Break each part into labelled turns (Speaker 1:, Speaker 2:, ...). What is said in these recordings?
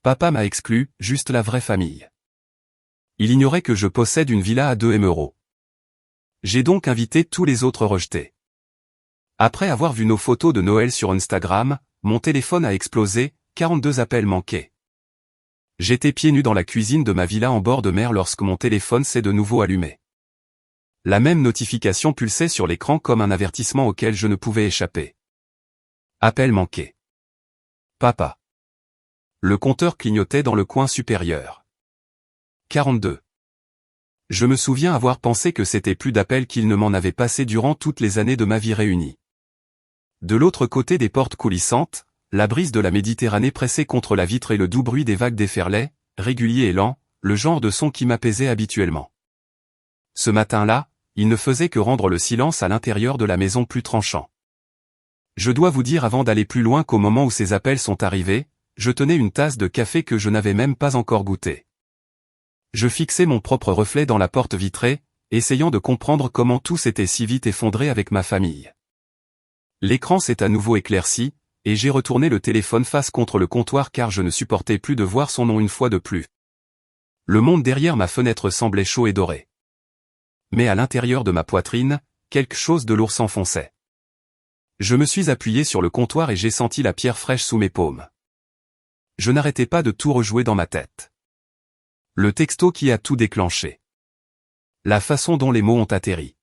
Speaker 1: Papa m'a exclu, juste la vraie famille. Il ignorait que je possède une villa à 2 €. J'ai donc invité tous les autres rejetés. Après avoir vu nos photos de Noël sur Instagram, mon téléphone a explosé, 42 appels manqués. J'étais pieds nus dans la cuisine de ma villa en bord de mer lorsque mon téléphone s'est de nouveau allumé. La même notification pulsait sur l'écran comme un avertissement auquel je ne pouvais échapper. Appel manqué. Papa. Le compteur clignotait dans le coin supérieur. 42. Je me souviens avoir pensé que c'était plus d'appels qu'il ne m'en avait passé durant toutes les années de ma vie réunie. De l'autre côté des portes coulissantes, la brise de la Méditerranée pressait contre la vitre et le doux bruit des vagues déferlait, régulier et lent, le genre de son qui m'apaisait habituellement. Ce matin-là, il ne faisait que rendre le silence à l'intérieur de la maison plus tranchant. Je dois vous dire avant d'aller plus loin qu'au moment où ces appels sont arrivés, je tenais une tasse de café que je n'avais même pas encore goûtée. Je fixais mon propre reflet dans la porte vitrée, essayant de comprendre comment tout s'était si vite effondré avec ma famille. L'écran s'est à nouveau éclairci, et j'ai retourné le téléphone face contre le comptoir car je ne supportais plus de voir son nom une fois de plus. Le monde derrière ma fenêtre semblait chaud et doré. Mais à l'intérieur de ma poitrine, quelque chose de lourd s'enfonçait. Je me suis appuyé sur le comptoir et j'ai senti la pierre fraîche sous mes paumes. Je n'arrêtais pas de tout rejouer dans ma tête. Le texto qui a tout déclenché. La façon dont les mots ont atterri.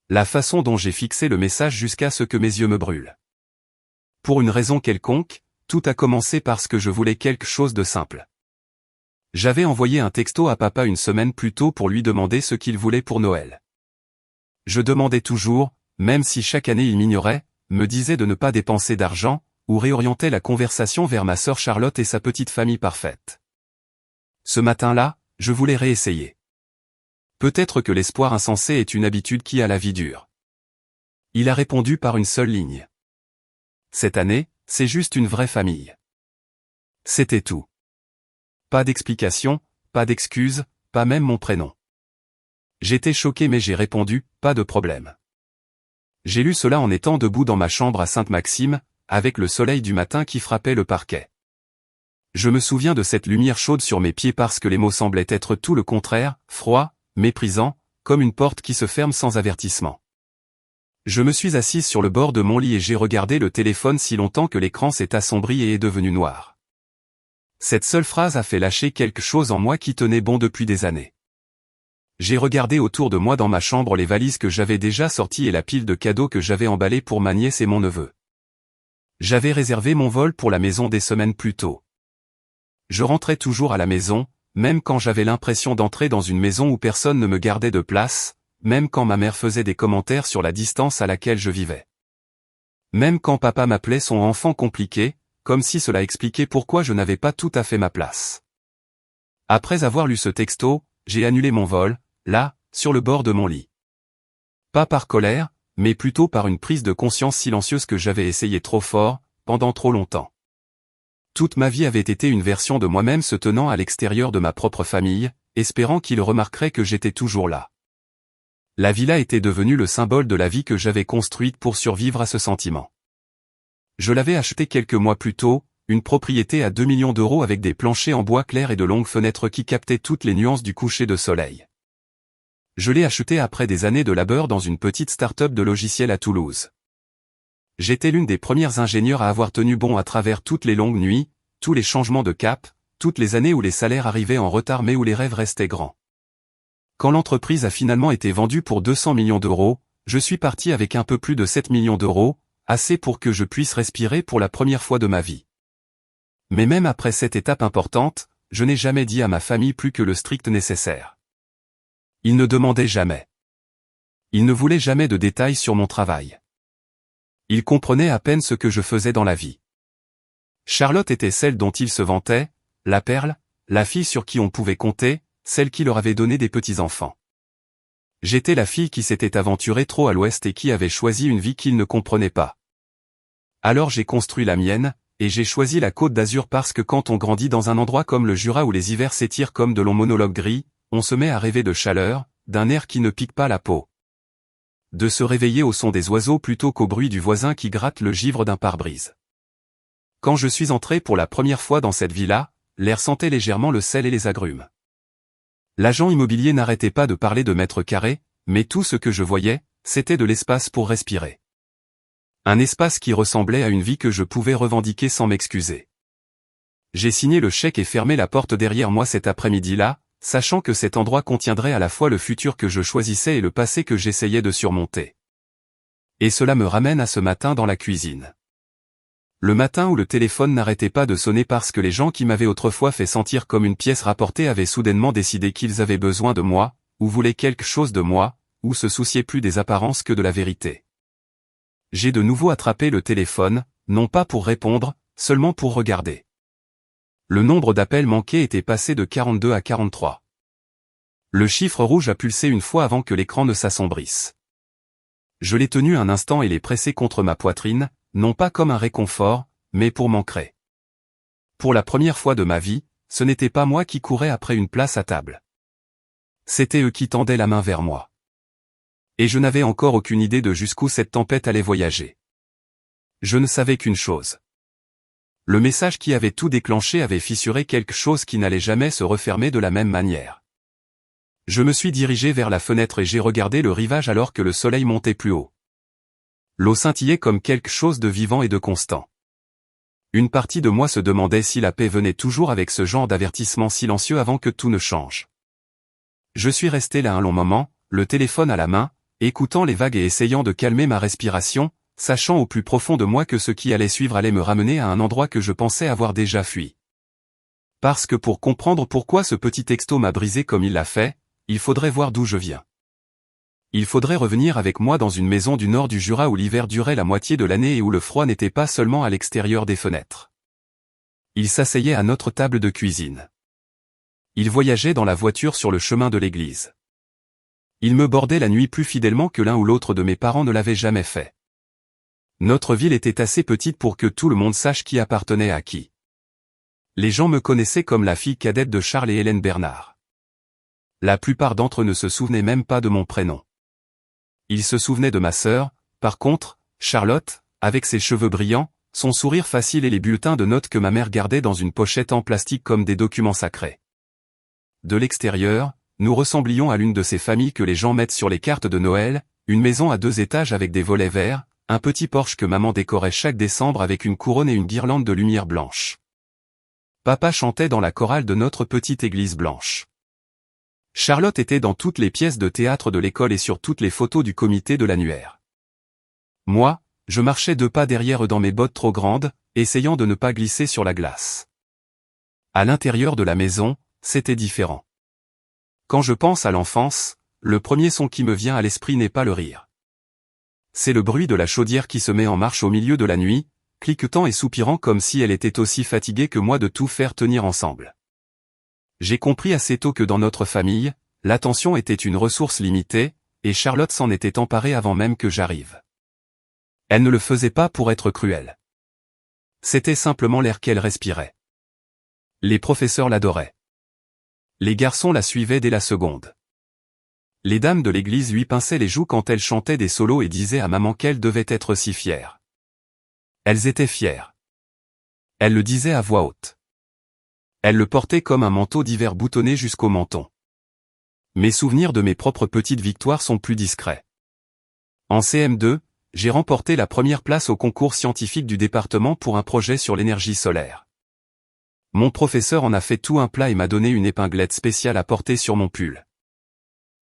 Speaker 1: La façon dont j'ai fixé le message jusqu'à ce que mes yeux me brûlent. Pour une raison quelconque, tout a commencé parce que je voulais quelque chose de simple. J'avais envoyé un texto à papa une semaine plus tôt pour lui demander ce qu'il voulait pour Noël. Je demandais toujours, même si chaque année il m'ignorait, me disait de ne pas dépenser d'argent, ou réorientait la conversation vers ma sœur Charlotte et sa petite famille parfaite. Ce matin-là, je voulais réessayer. Peut-être que l'espoir insensé est une habitude qui a la vie dure. Il a répondu par une seule ligne. Cette année, c'est juste une vraie famille. C'était tout. Pas d'explication, pas d'excuse, pas même mon prénom. J'étais choqué mais j'ai répondu, pas de problème. J'ai lu cela en étant debout dans ma chambre à Sainte-Maxime, avec le soleil du matin qui frappait le parquet. Je me souviens de cette lumière chaude sur mes pieds parce que les mots semblaient être tout le contraire, froid, méprisant, comme une porte qui se ferme sans avertissement. Je me suis assise sur le bord de mon lit et j'ai regardé le téléphone si longtemps que l'écran s'est assombri et est devenu noir. Cette seule phrase a fait lâcher quelque chose en moi qui tenait bon depuis des années. J'ai regardé autour de moi dans ma chambre les valises que j'avais déjà sorties et la pile de cadeaux que j'avais emballés pour ma nièce et mon neveu. J'avais réservé mon vol pour la maison des semaines plus tôt. Je rentrais toujours à la maison, même quand j'avais l'impression d'entrer dans une maison où personne ne me gardait de place, même quand ma mère faisait des commentaires sur la distance à laquelle je vivais. Même quand papa m'appelait son enfant compliqué, comme si cela expliquait pourquoi je n'avais pas tout à fait ma place. Après avoir lu ce texto, j'ai annulé mon vol, là, sur le bord de mon lit. Pas par colère, mais plutôt par une prise de conscience silencieuse que j'avais essayé trop fort, pendant trop longtemps. Toute ma vie avait été une version de moi-même se tenant à l'extérieur de ma propre famille, espérant qu'il remarquerait que j'étais toujours là. La villa était devenue le symbole de la vie que j'avais construite pour survivre à ce sentiment. Je l'avais achetée quelques mois plus tôt, une propriété à 2 millions d'euros avec des planchers en bois clair et de longues fenêtres qui captaient toutes les nuances du coucher de soleil. Je l'ai achetée après des années de labeur dans une petite start-up de logiciels à Toulouse. J'étais l'une des premières ingénieures à avoir tenu bon à travers toutes les longues nuits, tous les changements de cap, toutes les années où les salaires arrivaient en retard mais où les rêves restaient grands. Quand l'entreprise a finalement été vendue pour 200 millions d'euros, je suis parti avec un peu plus de 7 millions d'euros, assez pour que je puisse respirer pour la première fois de ma vie. Mais même après cette étape importante, je n'ai jamais dit à ma famille plus que le strict nécessaire. Ils ne demandaient jamais. Ils ne voulaient jamais de détails sur mon travail. Ils comprenaient à peine ce que je faisais dans la vie. Charlotte était celle dont ils se vantaient, la perle, la fille sur qui on pouvait compter, celle qui leur avait donné des petits-enfants. J'étais la fille qui s'était aventurée trop à l'ouest et qui avait choisi une vie qu'ils ne comprenaient pas. Alors j'ai construit la mienne, et j'ai choisi la Côte d'Azur parce que quand on grandit dans un endroit comme le Jura où les hivers s'étirent comme de longs monologues gris, on se met à rêver de chaleur, d'un air qui ne pique pas la peau. De se réveiller au son des oiseaux plutôt qu'au bruit du voisin qui gratte le givre d'un pare-brise. Quand je suis entré pour la première fois dans cette villa, l'air sentait légèrement le sel et les agrumes. L'agent immobilier n'arrêtait pas de parler de mètres carrés, mais tout ce que je voyais, c'était de l'espace pour respirer. Un espace qui ressemblait à une vie que je pouvais revendiquer sans m'excuser. J'ai signé le chèque et fermé la porte derrière moi cet après-midi-là, sachant que cet endroit contiendrait à la fois le futur que je choisissais et le passé que j'essayais de surmonter. Et cela me ramène à ce matin dans la cuisine. Le matin où le téléphone n'arrêtait pas de sonner parce que les gens qui m'avaient autrefois fait sentir comme une pièce rapportée avaient soudainement décidé qu'ils avaient besoin de moi, ou voulaient quelque chose de moi, ou se souciaient plus des apparences que de la vérité. J'ai de nouveau attrapé le téléphone, non pas pour répondre, seulement pour regarder. Le nombre d'appels manqués était passé de 42 à 43. Le chiffre rouge a pulsé une fois avant que l'écran ne s'assombrisse. Je l'ai tenu un instant et l'ai pressé contre ma poitrine, non pas comme un réconfort, mais pour m'ancrer. Pour la première fois de ma vie, ce n'était pas moi qui courais après une place à table. C'était eux qui tendaient la main vers moi. Et je n'avais encore aucune idée de jusqu'où cette tempête allait voyager. Je ne savais qu'une chose. Le message qui avait tout déclenché avait fissuré quelque chose qui n'allait jamais se refermer de la même manière. Je me suis dirigé vers la fenêtre et j'ai regardé le rivage alors que le soleil montait plus haut. L'eau scintillait comme quelque chose de vivant et de constant. Une partie de moi se demandait si la paix venait toujours avec ce genre d'avertissement silencieux avant que tout ne change. Je suis resté là un long moment, le téléphone à la main, écoutant les vagues et essayant de calmer ma respiration, sachant au plus profond de moi que ce qui allait suivre allait me ramener à un endroit que je pensais avoir déjà fui. Parce que pour comprendre pourquoi ce petit texto m'a brisé comme il l'a fait, il faudrait voir d'où je viens. Il faudrait revenir avec moi dans une maison du nord du Jura où l'hiver durait la moitié de l'année et où le froid n'était pas seulement à l'extérieur des fenêtres. Il s'asseyait à notre table de cuisine. Il voyageait dans la voiture sur le chemin de l'église. Il me bordait la nuit plus fidèlement que l'un ou l'autre de mes parents ne l'avait jamais fait. Notre ville était assez petite pour que tout le monde sache qui appartenait à qui. Les gens me connaissaient comme la fille cadette de Charles et Hélène Bernard. La plupart d'entre eux ne se souvenaient même pas de mon prénom. Ils se souvenaient de ma sœur, par contre, Charlotte, avec ses cheveux brillants, son sourire facile et les bulletins de notes que ma mère gardait dans une pochette en plastique comme des documents sacrés. De l'extérieur, nous ressemblions à l'une de ces familles que les gens mettent sur les cartes de Noël, une maison à 2 étages avec des volets verts, un petit porche que maman décorait chaque décembre avec une couronne et une guirlande de lumière blanche. Papa chantait dans la chorale de notre petite église blanche. Charlotte était dans toutes les pièces de théâtre de l'école et sur toutes les photos du comité de l'annuaire. Moi, je marchais 2 pas derrière eux dans mes bottes trop grandes, essayant de ne pas glisser sur la glace. À l'intérieur de la maison, c'était différent. Quand je pense à l'enfance, le premier son qui me vient à l'esprit n'est pas le rire. C'est le bruit de la chaudière qui se met en marche au milieu de la nuit, cliquetant et soupirant comme si elle était aussi fatiguée que moi de tout faire tenir ensemble. J'ai compris assez tôt que dans notre famille, l'attention était une ressource limitée, et Charlotte s'en était emparée avant même que j'arrive. Elle ne le faisait pas pour être cruelle. C'était simplement l'air qu'elle respirait. Les professeurs l'adoraient. Les garçons la suivaient dès la seconde. Les dames de l'église lui pinçaient les joues quand elle chantait des solos et disaient à maman qu'elle devait être si fière. Elles étaient fières. Elle le disait à voix haute. Elle le portait comme un manteau d'hiver boutonné jusqu'au menton. Mes souvenirs de mes propres petites victoires sont plus discrets. En CM2, j'ai remporté la première place au concours scientifique du département pour un projet sur l'énergie solaire. Mon professeur en a fait tout un plat et m'a donné une épinglette spéciale à porter sur mon pull.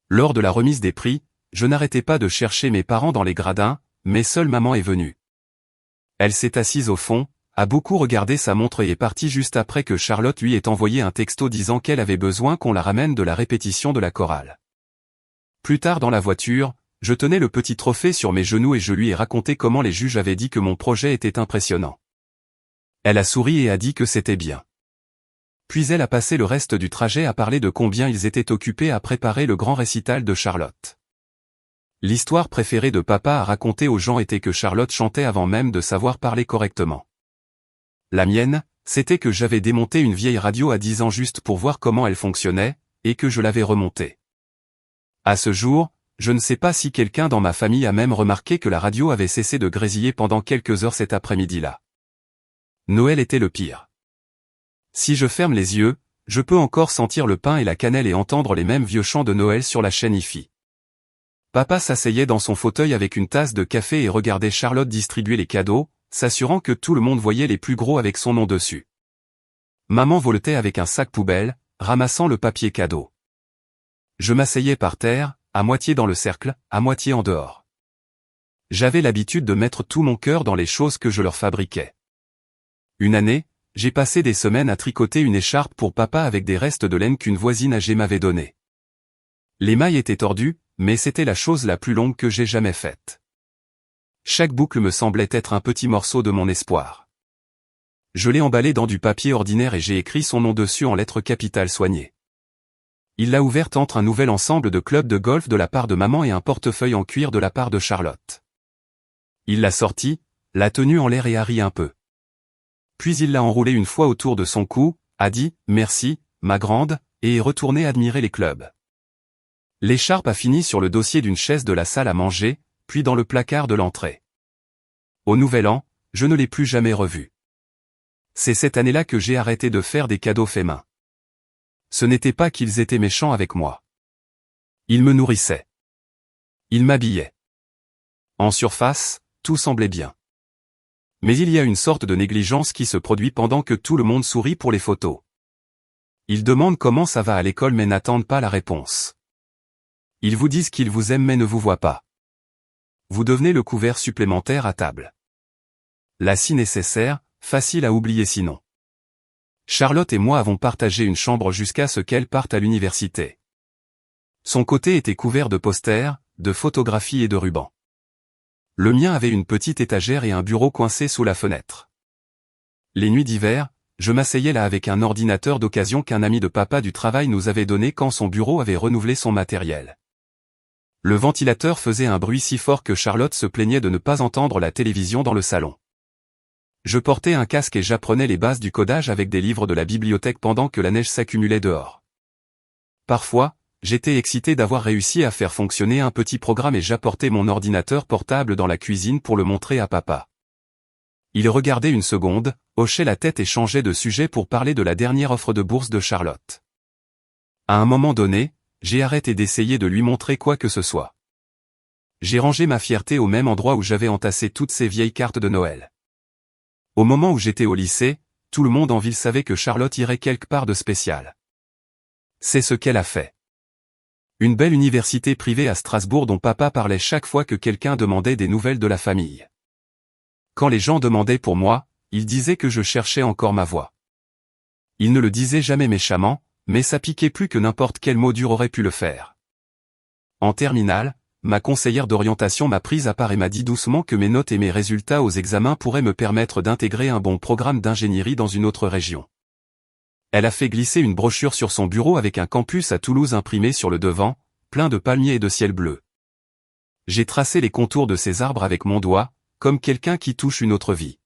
Speaker 1: Lors de la remise des prix, je n'arrêtais pas de chercher mes parents dans les gradins, mais seule maman est venue. Elle s'est assise au fond, a beaucoup regardé sa montre et est partie juste après que Charlotte lui ait envoyé un texto disant qu'elle avait besoin qu'on la ramène de la répétition de la chorale. Plus tard dans la voiture, je tenais le petit trophée sur mes genoux et je lui ai raconté comment les juges avaient dit que mon projet était impressionnant. Elle a souri et a dit que c'était bien. Puis elle a passé le reste du trajet à parler de combien ils étaient occupés à préparer le grand récital de Charlotte. L'histoire préférée de papa à raconter aux gens était que Charlotte chantait avant même de savoir parler correctement. La mienne, c'était que j'avais démonté une vieille radio à 10 ans juste pour voir comment elle fonctionnait, et que je l'avais remontée. À ce jour, je ne sais pas si quelqu'un dans ma famille a même remarqué que la radio avait cessé de grésiller pendant quelques heures cet après-midi-là. Noël était le pire. Si je ferme les yeux, je peux encore sentir le pain et la cannelle et entendre les mêmes vieux chants de Noël sur la chaîne IFI. Papa s'asseyait dans son fauteuil avec une tasse de café et regardait Charlotte distribuer les cadeaux, s'assurant que tout le monde voyait les plus gros avec son nom dessus. Maman voletait avec un sac poubelle, ramassant le papier cadeau. Je m'asseyais par terre, à moitié dans le cercle, à moitié en dehors. J'avais l'habitude de mettre tout mon cœur dans les choses que je leur fabriquais. Une année, j'ai passé des semaines à tricoter une écharpe pour papa avec des restes de laine qu'une voisine âgée m'avait donnés. Les mailles étaient tordues, mais c'était la chose la plus longue que j'ai jamais faite. Chaque boucle me semblait être un petit morceau de mon espoir. Je l'ai emballé dans du papier ordinaire et j'ai écrit son nom dessus en lettres capitales soignées. Il l'a ouverte entre un nouvel ensemble de clubs de golf de la part de maman et un portefeuille en cuir de la part de Charlotte. Il l'a sorti, l'a tenu en l'air et a ri un peu. Puis il l'a enroulé une fois autour de son cou, a dit « Merci, ma grande », et est retourné admirer les clubs. L'écharpe a fini sur le dossier d'une chaise de la salle à manger, puis dans le placard de l'entrée. Au Nouvel An, je ne l'ai plus jamais revu. C'est cette année-là que j'ai arrêté de faire des cadeaux faits main. Ce n'était pas qu'ils étaient méchants avec moi. Ils me nourrissaient. Ils m'habillaient. En surface, tout semblait bien. Mais il y a une sorte de négligence qui se produit pendant que tout le monde sourit pour les photos. Ils demandent comment ça va à l'école mais n'attendent pas la réponse. Ils vous disent qu'ils vous aiment mais ne vous voient pas. Vous devenez le couvert supplémentaire à table. Là si nécessaire, facile à oublier sinon. Charlotte et moi avons partagé une chambre jusqu'à ce qu'elle parte à l'université. Son côté était couvert de posters, de photographies et de rubans. Le mien avait une petite étagère et un bureau coincé sous la fenêtre. Les nuits d'hiver, je m'asseyais là avec un ordinateur d'occasion qu'un ami de papa du travail nous avait donné quand son bureau avait renouvelé son matériel. Le ventilateur faisait un bruit si fort que Charlotte se plaignait de ne pas entendre la télévision dans le salon. Je portais un casque et j'apprenais les bases du codage avec des livres de la bibliothèque pendant que la neige s'accumulait dehors. Parfois, j'étais excité d'avoir réussi à faire fonctionner un petit programme et j'apportais mon ordinateur portable dans la cuisine pour le montrer à papa. Il regardait une seconde, hochait la tête et changeait de sujet pour parler de la dernière offre de bourse de Charlotte. À un moment donné, j'ai arrêté d'essayer de lui montrer quoi que ce soit. J'ai rangé ma fierté au même endroit où j'avais entassé toutes ces vieilles cartes de Noël. Au moment où j'étais au lycée, tout le monde en ville savait que Charlotte irait quelque part de spécial. C'est ce qu'elle a fait. Une belle université privée à Strasbourg dont papa parlait chaque fois que quelqu'un demandait des nouvelles de la famille. Quand les gens demandaient pour moi, il disait que je cherchais encore ma voie. Il ne le disait jamais méchamment, mais ça piquait plus que n'importe quel mot dur aurait pu le faire. En terminale, ma conseillère d'orientation m'a prise à part et m'a dit doucement que mes notes et mes résultats aux examens pourraient me permettre d'intégrer un bon programme d'ingénierie dans une autre région. Elle a fait glisser une brochure sur son bureau avec un campus à Toulouse imprimé sur le devant, plein de palmiers et de ciel bleu. J'ai tracé les contours de ces arbres avec mon doigt, comme quelqu'un qui touche une autre vie.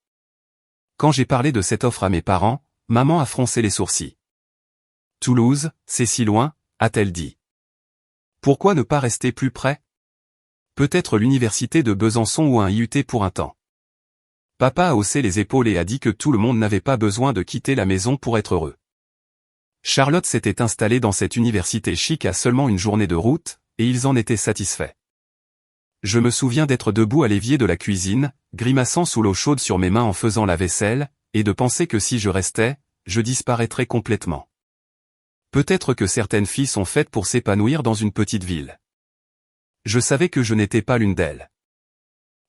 Speaker 1: Quand j'ai parlé de cette offre à mes parents, maman a froncé les sourcils. Toulouse, c'est si loin, a-t-elle dit. Pourquoi ne pas rester plus près? Peut-être l'université de Besançon ou un IUT pour un temps. Papa a haussé les épaules et a dit que tout le monde n'avait pas besoin de quitter la maison pour être heureux. Charlotte s'était installée dans cette université chic à seulement une journée de route, et ils en étaient satisfaits. Je me souviens d'être debout à l'évier de la cuisine, grimaçant sous l'eau chaude sur mes mains en faisant la vaisselle, et de penser que si je restais, je disparaîtrais complètement. Peut-être que certaines filles sont faites pour s'épanouir dans une petite ville. Je savais que je n'étais pas l'une d'elles.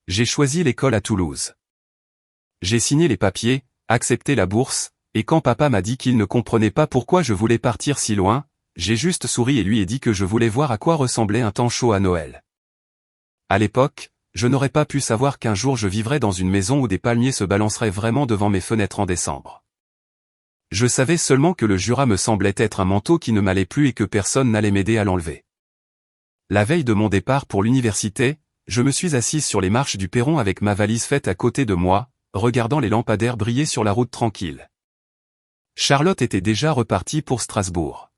Speaker 1: J'ai choisi l'école à Toulouse. J'ai signé les papiers, accepté la bourse, et quand papa m'a dit qu'il ne comprenait pas pourquoi je voulais partir si loin, j'ai juste souri et lui ai dit que je voulais voir à quoi ressemblait un temps chaud à Noël. À l'époque, je n'aurais pas pu savoir qu'un jour je vivrais dans une maison où des palmiers se balanceraient vraiment devant mes fenêtres en décembre. Je savais seulement que le Jura me semblait être un manteau qui ne m'allait plus et que personne n'allait m'aider à l'enlever. La veille de mon départ pour l'université, je me suis assise sur les marches du perron avec ma valise faite à côté de moi, regardant les lampadaires briller sur la route tranquille. Charlotte était déjà repartie pour Strasbourg.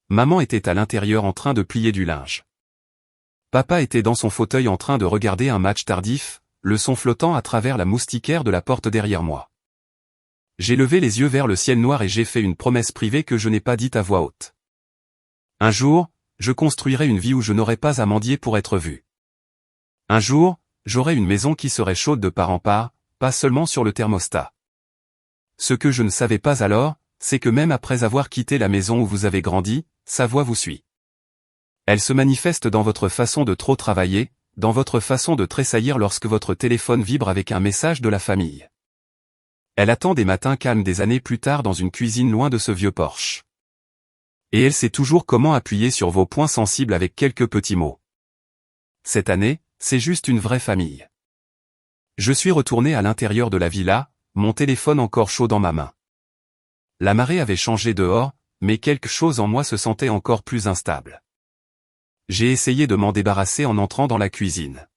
Speaker 1: Maman était à l'intérieur en train de plier du linge. Papa était dans son fauteuil en train de regarder un match tardif, le son flottant à travers la moustiquaire de la porte derrière moi. J'ai levé les yeux vers le ciel noir et j'ai fait une promesse privée que je n'ai pas dite à voix haute. Un jour, je construirai une vie où je n'aurai pas à mendier pour être vu. Un jour, j'aurai une maison qui serait chaude de part en part, pas seulement sur le thermostat. Ce que je ne savais pas alors, c'est que même après avoir quitté la maison où vous avez grandi, sa voix vous suit. Elle se manifeste dans votre façon de trop travailler, dans votre façon de tressaillir lorsque votre téléphone vibre avec un message de la famille. Elle attend des matins calmes des années plus tard dans une cuisine loin de ce vieux Porsche. Et elle sait toujours comment appuyer sur vos points sensibles avec quelques petits mots. Cette année, c'est juste une vraie famille. Je suis retourné à l'intérieur de la villa, mon téléphone encore chaud dans ma main. La marée avait changé dehors, mais quelque chose en moi se sentait encore plus instable. J'ai essayé de m'en débarrasser en entrant dans la cuisine.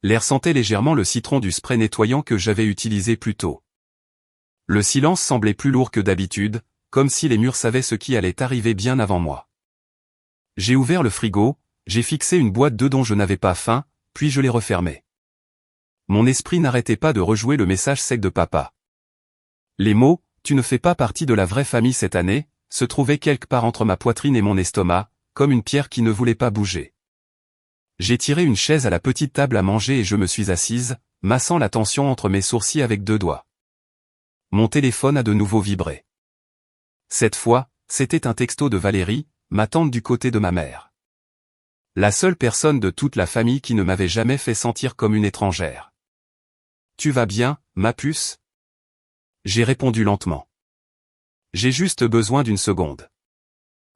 Speaker 1: L'air sentait légèrement le citron du spray nettoyant que j'avais utilisé plus tôt. Le silence semblait plus lourd que d'habitude, comme si les murs savaient ce qui allait arriver bien avant moi. J'ai ouvert le frigo, j'ai fixé une boîte d'œufs dont je n'avais pas faim, puis je l'ai refermée. Mon esprit n'arrêtait pas de rejouer le message sec de papa. Les mots « tu ne fais pas partie de la vraie famille cette année » se trouvaient quelque part entre ma poitrine et mon estomac, comme une pierre qui ne voulait pas bouger. J'ai tiré une chaise à la petite table à manger et je me suis assise, massant la tension entre mes sourcils avec 2 doigts. Mon téléphone a de nouveau vibré. Cette fois, c'était un texto de Valérie, ma tante du côté de ma mère. La seule personne de toute la famille qui ne m'avait jamais fait sentir comme une étrangère. « Tu vas bien, ma puce ?» J'ai répondu lentement. « J'ai juste besoin d'une seconde. »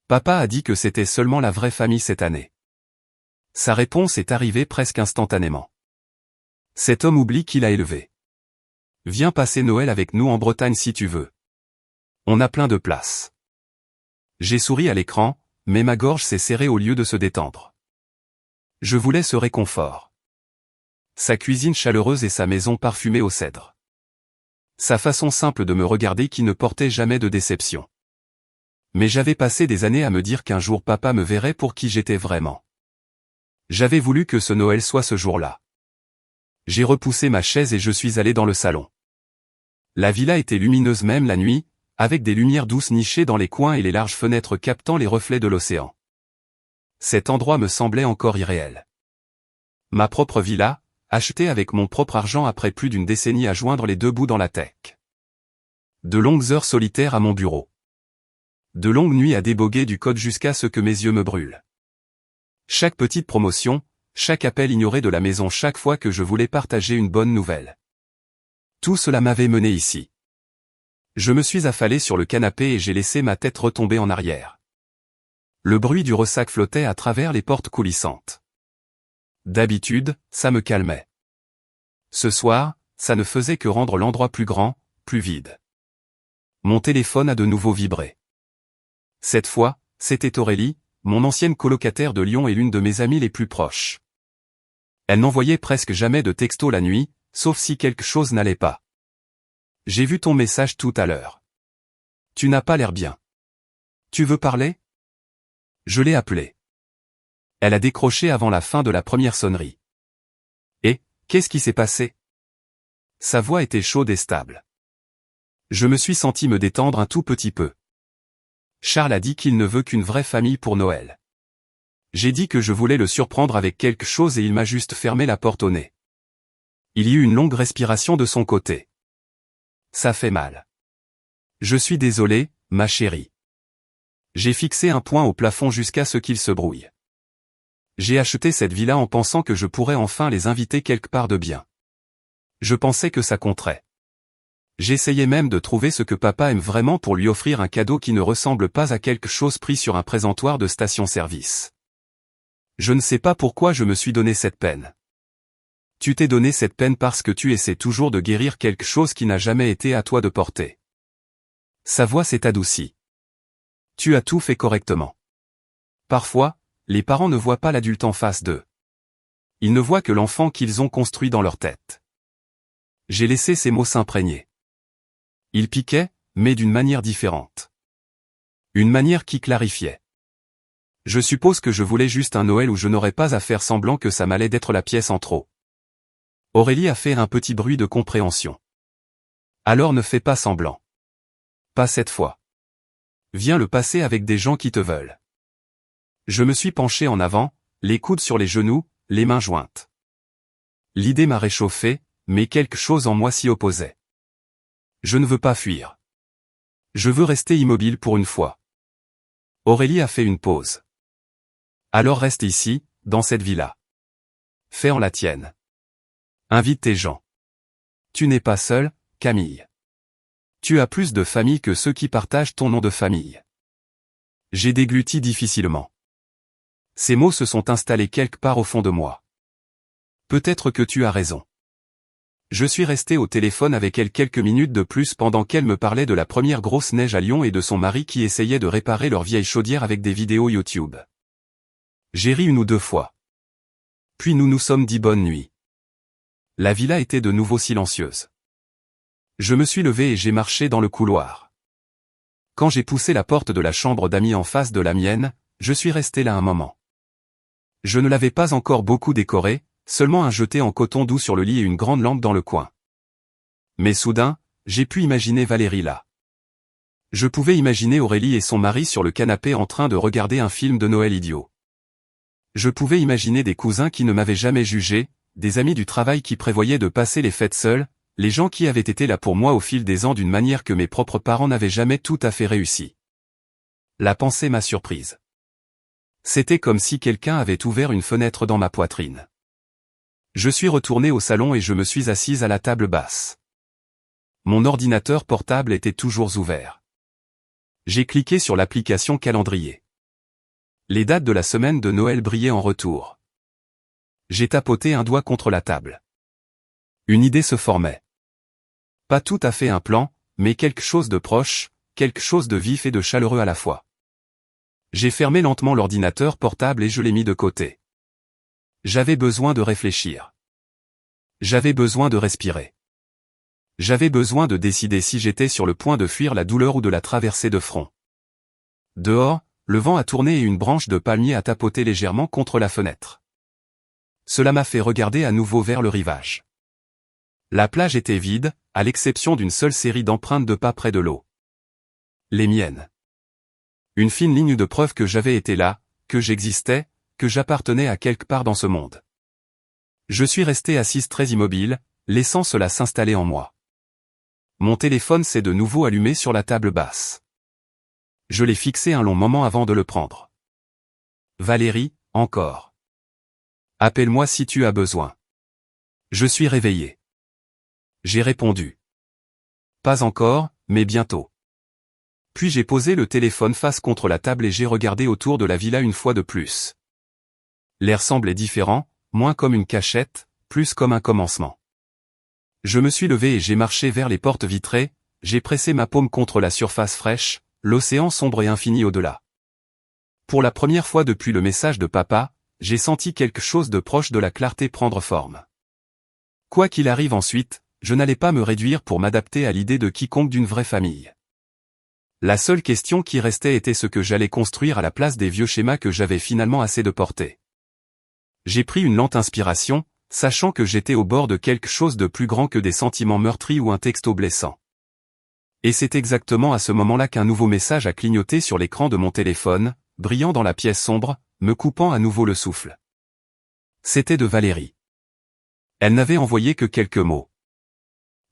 Speaker 1: Papa a dit que c'était seulement la vraie famille cette année. Sa réponse est arrivée presque instantanément. Cet homme oublie qu'il a élevé. Viens passer Noël avec nous en Bretagne si tu veux. On a plein de place. J'ai souri à l'écran, mais ma gorge s'est serrée au lieu de se détendre. Je voulais ce réconfort. Sa cuisine chaleureuse et sa maison parfumée au cèdre. Sa façon simple de me regarder qui ne portait jamais de déception. Mais j'avais passé des années à me dire qu'un jour papa me verrait pour qui j'étais vraiment. J'avais voulu que ce Noël soit ce jour-là. J'ai repoussé ma chaise et je suis allé dans le salon. La villa était lumineuse même la nuit, avec des lumières douces nichées dans les coins et les larges fenêtres captant les reflets de l'océan. Cet endroit me semblait encore irréel. Ma propre villa, achetée avec mon propre argent après plus d'une décennie à joindre les 2 bouts dans la tech. De longues heures solitaires à mon bureau. De longues nuits à déboguer du code jusqu'à ce que mes yeux me brûlent. Chaque petite promotion, chaque appel ignoré de la maison chaque fois que je voulais partager une bonne nouvelle. Tout cela m'avait mené ici. Je me suis affalé sur le canapé et j'ai laissé ma tête retomber en arrière. Le bruit du ressac flottait à travers les portes coulissantes. D'habitude, ça me calmait. Ce soir, ça ne faisait que rendre l'endroit plus grand, plus vide. Mon téléphone a de nouveau vibré. Cette fois, c'était Aurélie, mon ancienne colocataire de Lyon et l'une de mes amies les plus proches. Elle n'envoyait presque jamais de texto la nuit, sauf si quelque chose n'allait pas. J'ai vu ton message tout à l'heure. Tu n'as pas l'air bien. Tu veux parler ? Je l'ai appelée. Elle a décroché avant la fin de la première sonnerie. Et, qu'est-ce qui s'est passé ? Sa voix était chaude et stable. Je me suis senti me détendre un tout petit peu. Charles a dit qu'il ne veut qu'une vraie famille pour Noël. J'ai dit que je voulais le surprendre avec quelque chose et il m'a juste fermé la porte au nez. Il y eut une longue respiration de son côté. Ça fait mal. Je suis désolé, ma chérie. J'ai fixé un point au plafond jusqu'à ce qu'il se brouille. J'ai acheté cette villa en pensant que je pourrais enfin les inviter quelque part de bien. Je pensais que ça compterait. J'essayais même de trouver ce que papa aime vraiment pour lui offrir un cadeau qui ne ressemble pas à quelque chose pris sur un présentoir de station-service. Je ne sais pas pourquoi je me suis donné cette peine. Tu t'es donné cette peine parce que tu essaies toujours de guérir quelque chose qui n'a jamais été à toi de porter. Sa voix s'est adoucie. Tu as tout fait correctement. Parfois, les parents ne voient pas l'adulte en face d'eux. Ils ne voient que l'enfant qu'ils ont construit dans leur tête. J'ai laissé ces mots s'imprégner. Ils piquaient, mais d'une manière différente. Une manière qui clarifiait. Je suppose que je voulais juste un Noël où je n'aurais pas à faire semblant que ça m'allait d'être la pièce en trop. Aurélie a fait un petit bruit de compréhension. Alors ne fais pas semblant. Pas cette fois. Viens le passer avec des gens qui te veulent. Je me suis penché en avant, les coudes sur les genoux, les mains jointes. L'idée m'a réchauffé, mais quelque chose en moi s'y opposait. Je ne veux pas fuir. Je veux rester immobile pour une fois. Aurélie a fait une pause. Alors reste ici, dans cette villa. Fais en la tienne. Invite tes gens. Tu n'es pas seul, Camille. Tu as plus de famille que ceux qui partagent ton nom de famille. J'ai dégluti difficilement. Ces mots se sont installés quelque part au fond de moi. Peut-être que tu as raison. Je suis resté au téléphone avec elle quelques minutes de plus pendant qu'elle me parlait de la première grosse neige à Lyon et de son mari qui essayait de réparer leur vieille chaudière avec des vidéos YouTube. J'ai ri une ou deux fois. Puis nous nous sommes dit bonne nuit. La villa était de nouveau silencieuse. Je me suis levé et j'ai marché dans le couloir. Quand j'ai poussé la porte de la chambre d'amis en face de la mienne, je suis resté là un moment. Je ne l'avais pas encore beaucoup décoré, seulement un jeté en coton doux sur le lit et une grande lampe dans le coin. Mais soudain, j'ai pu imaginer Valérie là. Je pouvais imaginer Aurélie et son mari sur le canapé en train de regarder un film de Noël idiot. Je pouvais imaginer des cousins qui ne m'avaient jamais jugé, des amis du travail qui prévoyaient de passer les fêtes seuls, les gens qui avaient été là pour moi au fil des ans d'une manière que mes propres parents n'avaient jamais tout à fait réussi. La pensée m'a surprise. C'était comme si quelqu'un avait ouvert une fenêtre dans ma poitrine. Je suis retourné au salon et je me suis assise à la table basse. Mon ordinateur portable était toujours ouvert. J'ai cliqué sur l'application calendrier. Les dates de la semaine de Noël brillaient en retour. J'ai tapoté un doigt contre la table. Une idée se formait. Pas tout à fait un plan, mais quelque chose de proche, quelque chose de vif et de chaleureux à la fois. J'ai fermé lentement l'ordinateur portable et je l'ai mis de côté. J'avais besoin de réfléchir. J'avais besoin de respirer. J'avais besoin de décider si j'étais sur le point de fuir la douleur ou de la traverser de front. Dehors, le vent a tourné et une branche de palmier a tapoté légèrement contre la fenêtre. Cela m'a fait regarder à nouveau vers le rivage. La plage était vide, à l'exception d'une seule série d'empreintes de pas près de l'eau. Les miennes. Une fine ligne de preuve que j'avais été là, que j'existais, que j'appartenais à quelque part dans ce monde. Je suis resté assise très immobile, laissant cela s'installer en moi. Mon téléphone s'est de nouveau allumé sur la table basse. Je l'ai fixé un long moment avant de le prendre. Valérie, encore. Appelle-moi si tu as besoin. Je suis réveillé. J'ai répondu. Pas encore, mais bientôt. Puis j'ai posé le téléphone face contre la table et j'ai regardé autour de la villa une fois de plus. L'air semblait différent, moins comme une cachette, plus comme un commencement. Je me suis levé et j'ai marché vers les portes vitrées, j'ai pressé ma paume contre la surface fraîche, l'océan sombre et infini au-delà. Pour la première fois depuis le message de papa, j'ai senti quelque chose de proche de la clarté prendre forme. Quoi qu'il arrive ensuite, je n'allais pas me réduire pour m'adapter à l'idée de quiconque d'une vraie famille. La seule question qui restait était ce que j'allais construire à la place des vieux schémas que j'avais finalement assez de porter. J'ai pris une lente inspiration, sachant que j'étais au bord de quelque chose de plus grand que des sentiments meurtris ou un texto blessant. Et c'est exactement à ce moment-là qu'un nouveau message a clignoté sur l'écran de mon téléphone, brillant dans la pièce sombre, me coupant à nouveau le souffle. C'était de Valérie. Elle n'avait envoyé que quelques mots.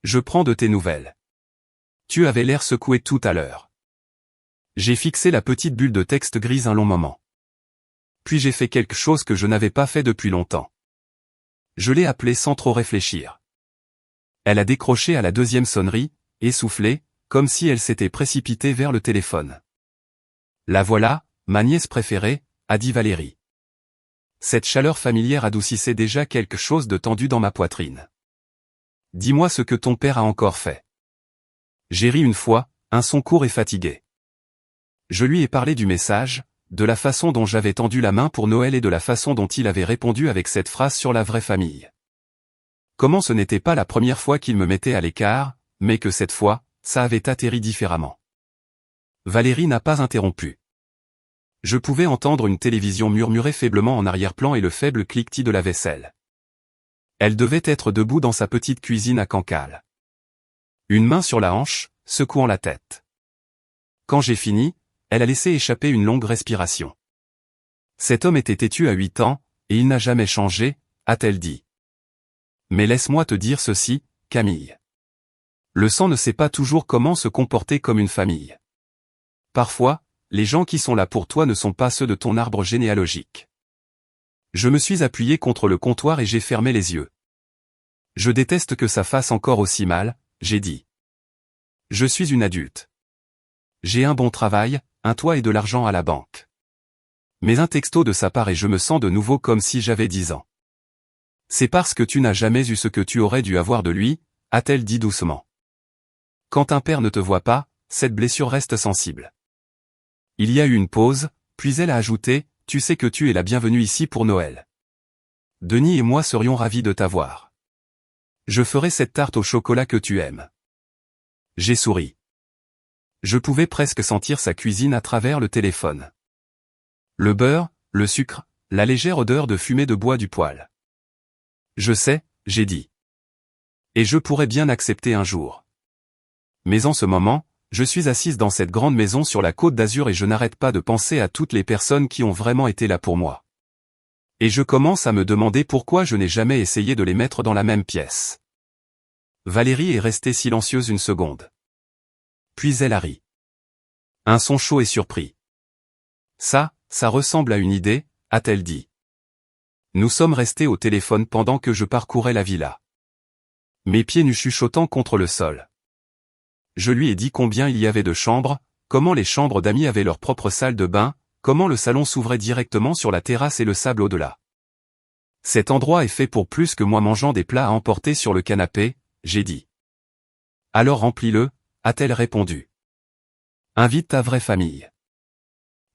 Speaker 1: Je prends de tes nouvelles. Tu avais l'air secoué tout à l'heure. J'ai fixé la petite bulle de texte grise un long moment. Puis j'ai fait quelque chose que je n'avais pas fait depuis longtemps. Je l'ai appelée sans trop réfléchir. Elle a décroché à la deuxième sonnerie, essoufflée, comme si elle s'était précipitée vers le téléphone. La voilà, ma nièce préférée, a dit Valérie. Cette chaleur familière adoucissait déjà quelque chose de tendu dans ma poitrine. Dis-moi ce que ton père a encore fait. J'ai ri une fois, un son court et fatigué. Je lui ai parlé du message, de la façon dont j'avais tendu la main pour Noël et de la façon dont il avait répondu avec cette phrase sur la vraie famille. Comment ce n'était pas la première fois qu'il me mettait à l'écart, mais que cette fois, ça avait atterri différemment. Valérie n'a pas interrompu. Je pouvais entendre une télévision murmurer faiblement en arrière-plan et le faible cliquetis de la vaisselle. Elle devait être debout dans sa petite cuisine à Cancale. Une main sur la hanche, secouant la tête. Quand j'ai fini, elle a laissé échapper une longue respiration. Cet homme était têtu à 8 ans, et il n'a jamais changé, a-t-elle dit. Mais laisse-moi te dire ceci, Camille. Le sang ne sait pas toujours comment se comporter comme une famille. Parfois, les gens qui sont là pour toi ne sont pas ceux de ton arbre généalogique. Je me suis appuyé contre le comptoir et j'ai fermé les yeux. Je déteste que ça fasse encore aussi mal, j'ai dit. Je suis une adulte. J'ai un bon travail, un toit et de l'argent à la banque. Mais un texto de sa part et je me sens de nouveau comme si j'avais 10 ans. C'est parce que tu n'as jamais eu ce que tu aurais dû avoir de lui, a-t-elle dit doucement. Quand un père ne te voit pas, cette blessure reste sensible. Il y a eu une pause, puis elle a ajouté, tu sais que tu es la bienvenue ici pour Noël. Denis et moi serions ravis de t'avoir. Je ferai cette tarte au chocolat que tu aimes. J'ai souri. Je pouvais presque sentir sa cuisine à travers le téléphone. Le beurre, le sucre, la légère odeur de fumée de bois du poêle. Je sais, j'ai dit. Et je pourrais bien accepter un jour. Mais en ce moment, je suis assise dans cette grande maison sur la Côte d'Azur et je n'arrête pas de penser à toutes les personnes qui ont vraiment été là pour moi. Et je commence à me demander pourquoi je n'ai jamais essayé de les mettre dans la même pièce. Valérie est restée silencieuse une seconde. Puis elle a ri. Un son chaud et surpris. Ça ressemble à une idée, a-t-elle dit. Nous sommes restés au téléphone pendant que je parcourais la villa. Mes pieds nus chuchotant contre le sol. Je lui ai dit combien il y avait de chambres, comment les chambres d'amis avaient leur propre salle de bain, comment le salon s'ouvrait directement sur la terrasse et le sable au-delà. Cet endroit est fait pour plus que moi mangeant des plats à emporter sur le canapé, j'ai dit. Alors remplis-le, a-t-elle répondu. Invite ta vraie famille.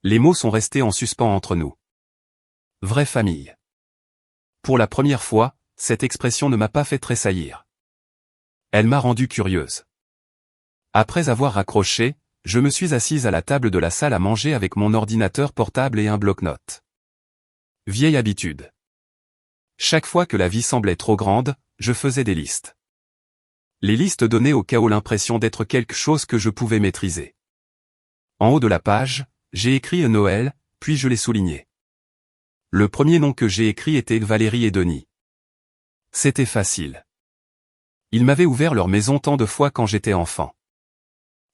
Speaker 1: Les mots sont restés en suspens entre nous. Vraie famille. Pour la première fois, cette expression ne m'a pas fait tressaillir. Elle m'a rendu curieuse. Après avoir raccroché, je me suis assise à la table de la salle à manger avec mon ordinateur portable et un bloc-notes. Vieille habitude. Chaque fois que la vie semblait trop grande, je faisais des listes. Les listes donnaient au chaos l'impression d'être quelque chose que je pouvais maîtriser. En haut de la page, j'ai écrit Noël, puis je l'ai souligné. Le premier nom que j'ai écrit était Valérie et Denis. C'était facile. Ils m'avaient ouvert leur maison tant de fois quand j'étais enfant.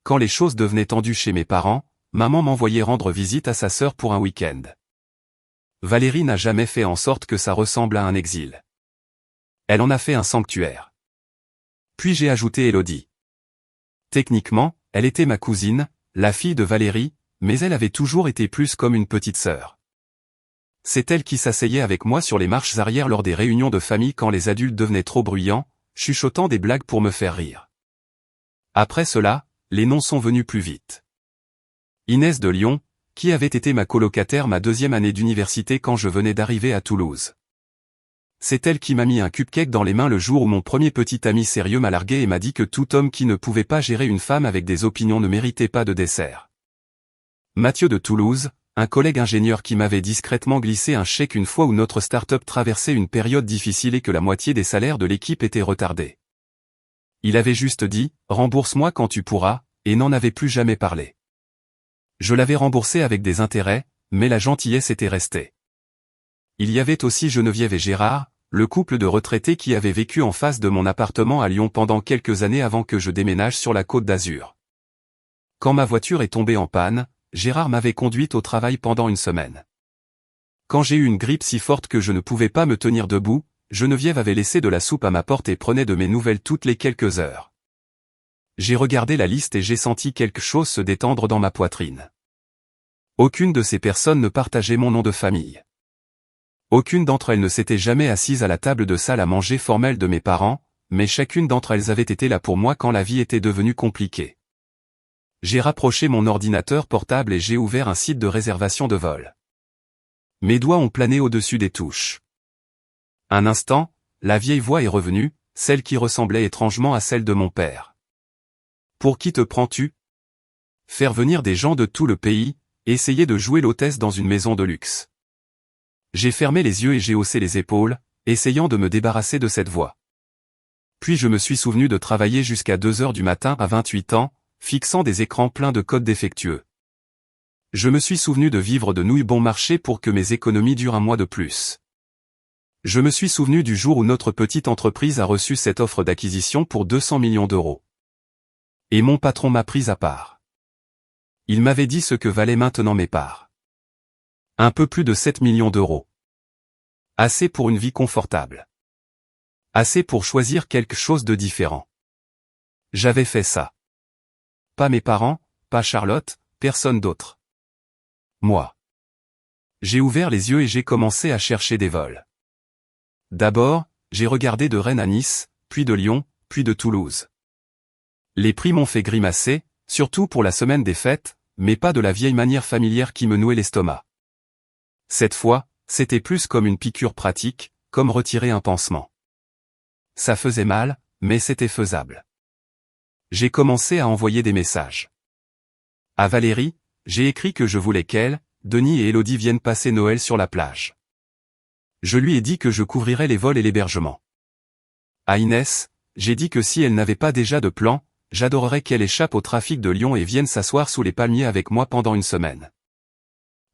Speaker 1: Quand les choses devenaient tendues chez mes parents, maman m'envoyait rendre visite à sa sœur pour un week-end. Valérie n'a jamais fait en sorte que ça ressemble à un exil. Elle en a fait un sanctuaire. Puis j'ai ajouté Élodie. Techniquement, elle était ma cousine, la fille de Valérie, mais elle avait toujours été plus comme une petite sœur. C'est elle qui s'asseyait avec moi sur les marches arrière lors des réunions de famille quand les adultes devenaient trop bruyants, chuchotant des blagues pour me faire rire. Après cela, les noms sont venus plus vite. Inès de Lyon, qui avait été ma colocataire ma deuxième année d'université quand je venais d'arriver à Toulouse. C'est elle qui m'a mis un cupcake dans les mains le jour où mon premier petit ami sérieux m'a largué et m'a dit que tout homme qui ne pouvait pas gérer une femme avec des opinions ne méritait pas de dessert. Mathieu de Toulouse, un collègue ingénieur qui m'avait discrètement glissé un chèque une fois où notre start-up traversait une période difficile et que la moitié des salaires de l'équipe étaient retardés. Il avait juste dit, rembourse-moi quand tu pourras, et n'en avait plus jamais parlé. Je l'avais remboursé avec des intérêts, mais la gentillesse était restée. Il y avait aussi Geneviève et Gérard, le couple de retraités qui avaient vécu en face de mon appartement à Lyon pendant quelques années avant que je déménage sur la Côte d'Azur. Quand ma voiture est tombée en panne, Gérard m'avait conduite au travail pendant une semaine. Quand j'ai eu une grippe si forte que je ne pouvais pas me tenir debout, Geneviève avait laissé de la soupe à ma porte et prenait de mes nouvelles toutes les quelques heures. J'ai regardé la liste et j'ai senti quelque chose se détendre dans ma poitrine. Aucune de ces personnes ne partageait mon nom de famille. Aucune d'entre elles ne s'était jamais assise à la table de salle à manger formelle de mes parents, mais chacune d'entre elles avait été là pour moi quand la vie était devenue compliquée. J'ai rapproché mon ordinateur portable et j'ai ouvert un site de réservation de vol. Mes doigts ont plané au-dessus des touches. Un instant, la vieille voix est revenue, celle qui ressemblait étrangement à celle de mon père. Pour qui te prends-tu? Faire venir des gens de tout le pays, essayer de jouer l'hôtesse dans une maison de luxe. J'ai fermé les yeux et j'ai haussé les épaules, essayant de me débarrasser de cette voix. Puis je me suis souvenu de travailler jusqu'à 2 heures du matin à 28 ans, fixant des écrans pleins de codes défectueux. Je me suis souvenu de vivre de nouilles bon marché pour que mes économies durent un mois de plus. Je me suis souvenu du jour où notre petite entreprise a reçu cette offre d'acquisition pour 200 millions d'euros. Et mon patron m'a pris à part. Il m'avait dit ce que valaient maintenant mes parts. Un peu plus de 7 millions d'euros. Assez pour une vie confortable. Assez pour choisir quelque chose de différent. J'avais fait ça. Pas mes parents, pas Charlotte, personne d'autre. Moi. J'ai ouvert les yeux et j'ai commencé à chercher des vols. D'abord, j'ai regardé de Rennes à Nice, puis de Lyon, puis de Toulouse. Les prix m'ont fait grimacer, surtout pour la semaine des fêtes, mais pas de la vieille manière familière qui me nouait l'estomac. Cette fois, c'était plus comme une piqûre pratique, comme retirer un pansement. Ça faisait mal, mais c'était faisable. J'ai commencé à envoyer des messages. À Valérie, j'ai écrit que je voulais qu'elle, Denis et Élodie viennent passer Noël sur la plage. Je lui ai dit que je couvrirais les vols et l'hébergement. À Inès, j'ai dit que si elle n'avait pas déjà de plan, j'adorerais qu'elle échappe au trafic de Lyon et vienne s'asseoir sous les palmiers avec moi pendant une semaine.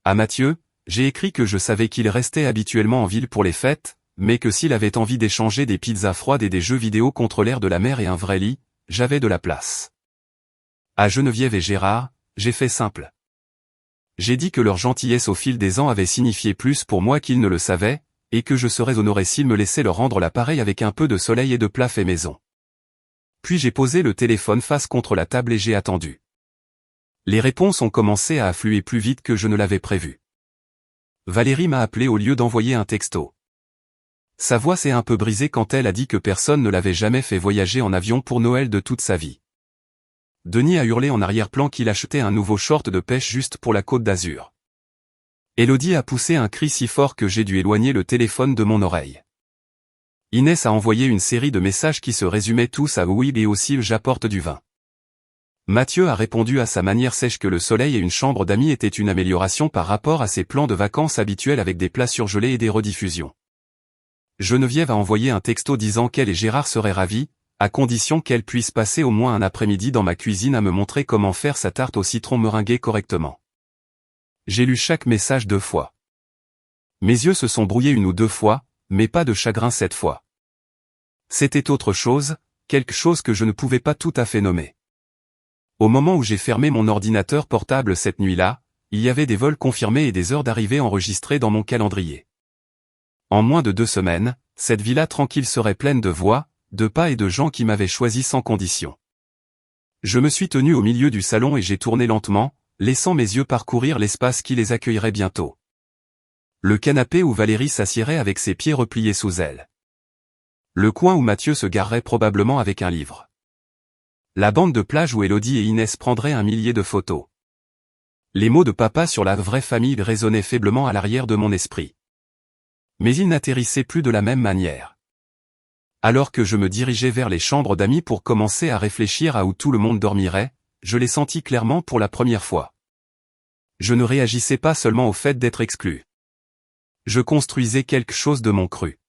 Speaker 1: À Mathieu, j'ai écrit que je savais qu'il restait habituellement en ville pour les fêtes, mais que s'il avait envie d'échanger des pizzas froides et des jeux vidéo contre l'air de la mer et un vrai lit, j'avais de la place. À Geneviève et Gérard, j'ai fait simple. J'ai dit que leur gentillesse au fil des ans avait signifié plus pour moi qu'ils ne le savaient, et que je serais honoré s'ils me laissaient leur rendre l'appareil avec un peu de soleil et de plats faits maison. Puis j'ai posé le téléphone face contre la table et j'ai attendu. Les réponses ont commencé à affluer plus vite que je ne l'avais prévu. Valérie m'a appelé au lieu d'envoyer un texto. Sa voix s'est un peu brisée quand elle a dit que personne ne l'avait jamais fait voyager en avion pour Noël de toute sa vie. Denis a hurlé en arrière-plan qu'il achetait un nouveau short de pêche juste pour la Côte d'Azur. Élodie a poussé un cri si fort que j'ai dû éloigner le téléphone de mon oreille. Inès a envoyé une série de messages qui se résumaient tous à oui et aussi j'apporte du vin. Mathieu a répondu à sa manière sèche que le soleil et une chambre d'amis étaient une amélioration par rapport à ses plans de vacances habituels avec des plats surgelés et des rediffusions. Geneviève a envoyé un texto disant qu'elle et Gérard seraient ravis, à condition qu'elle puisse passer au moins un après-midi dans ma cuisine à me montrer comment faire sa tarte au citron meringuée correctement. J'ai lu chaque message 2 fois. Mes yeux se sont brouillés 1 ou 2 fois, mais pas de chagrin cette fois. C'était autre chose, quelque chose que je ne pouvais pas tout à fait nommer. Au moment où j'ai fermé mon ordinateur portable cette nuit-là, il y avait des vols confirmés et des heures d'arrivée enregistrées dans mon calendrier. En moins de 2 semaines, cette villa tranquille serait pleine de voix, de pas et de gens qui m'avaient choisi sans condition. Je me suis tenu au milieu du salon et j'ai tourné lentement, laissant mes yeux parcourir l'espace qui les accueillerait bientôt. Le canapé où Valérie s'assierait avec ses pieds repliés sous elle. Le coin où Mathieu se garerait probablement avec un livre. La bande de plage où Élodie et Inès prendraient 1 millier de photos. Les mots de papa sur la vraie famille résonnaient faiblement à l'arrière de mon esprit. Mais ils n'atterrissaient plus de la même manière. Alors que je me dirigeais vers les chambres d'amis pour commencer à réfléchir à où tout le monde dormirait, je les sentis clairement pour la première fois. Je ne réagissais pas seulement au fait d'être exclu. Je construisais quelque chose de mon cru.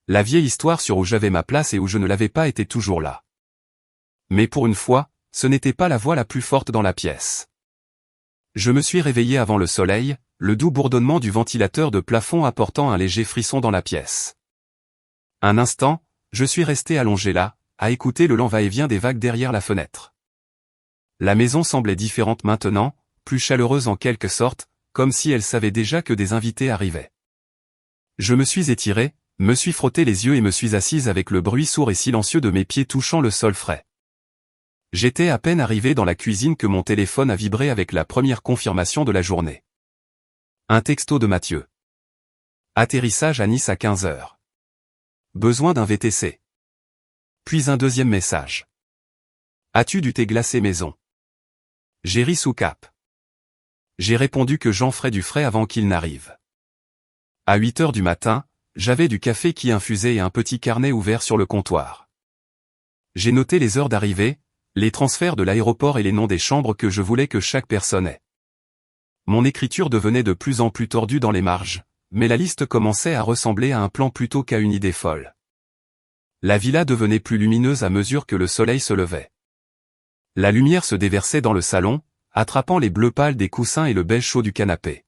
Speaker 1: La vieille histoire sur où j'avais ma place et où je ne l'avais pas était toujours là. Mais pour une fois, ce n'était pas la voix la plus forte dans la pièce. Je me suis réveillé avant le soleil, le doux bourdonnement du ventilateur de plafond apportant un léger frisson dans la pièce. Un instant, je suis resté allongé là, à écouter le lent va-et-vient des vagues derrière la fenêtre. La maison semblait différente maintenant, plus chaleureuse en quelque sorte, comme si elle savait déjà que des invités arrivaient. Je me suis étiré, me suis frotté les yeux et me suis assise avec le bruit sourd et silencieux de mes pieds touchant le sol frais. J'étais à peine arrivé dans la cuisine que mon téléphone a vibré avec la première confirmation de la journée. Un texto de Mathieu. Atterrissage à Nice à 15 heures. Besoin d'un VTC. Puis un deuxième message. As-tu du thé glacé maison? J'ai ri sous cap. J'ai répondu que j'en ferais du frais avant qu'il n'arrive. À 8 heures du matin, j'avais du café qui infusait et un petit carnet ouvert sur le comptoir. J'ai noté les heures d'arrivée, les transferts de l'aéroport et les noms des chambres que je voulais que chaque personne ait. Mon écriture devenait de plus en plus tordue dans les marges, mais la liste commençait à ressembler à un plan plutôt qu'à une idée folle. La villa devenait plus lumineuse à mesure que le soleil se levait. La lumière se déversait dans le salon, attrapant les bleus pâles des coussins et le beige chaud du canapé.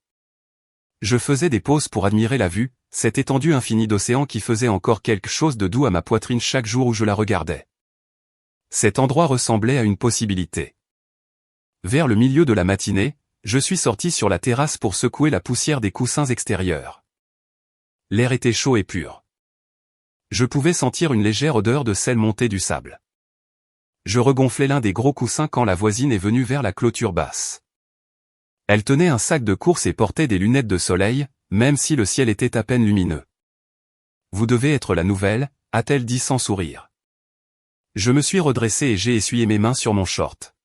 Speaker 1: Je faisais des pauses pour admirer la vue, cette étendue infinie d'océan qui faisait encore quelque chose de doux à ma poitrine chaque jour où je la regardais. Cet endroit ressemblait à une possibilité. Vers le milieu de la matinée, je suis sorti sur la terrasse pour secouer la poussière des coussins extérieurs. L'air était chaud et pur. Je pouvais sentir une légère odeur de sel monter du sable. Je regonflais l'un des gros coussins quand la voisine est venue vers la clôture basse. Elle tenait un sac de course et portait des lunettes de soleil, même si le ciel était à peine lumineux. « Vous devez être la nouvelle », a-t-elle dit sans sourire. Je me suis redressé et j'ai essuyé mes mains sur mon short.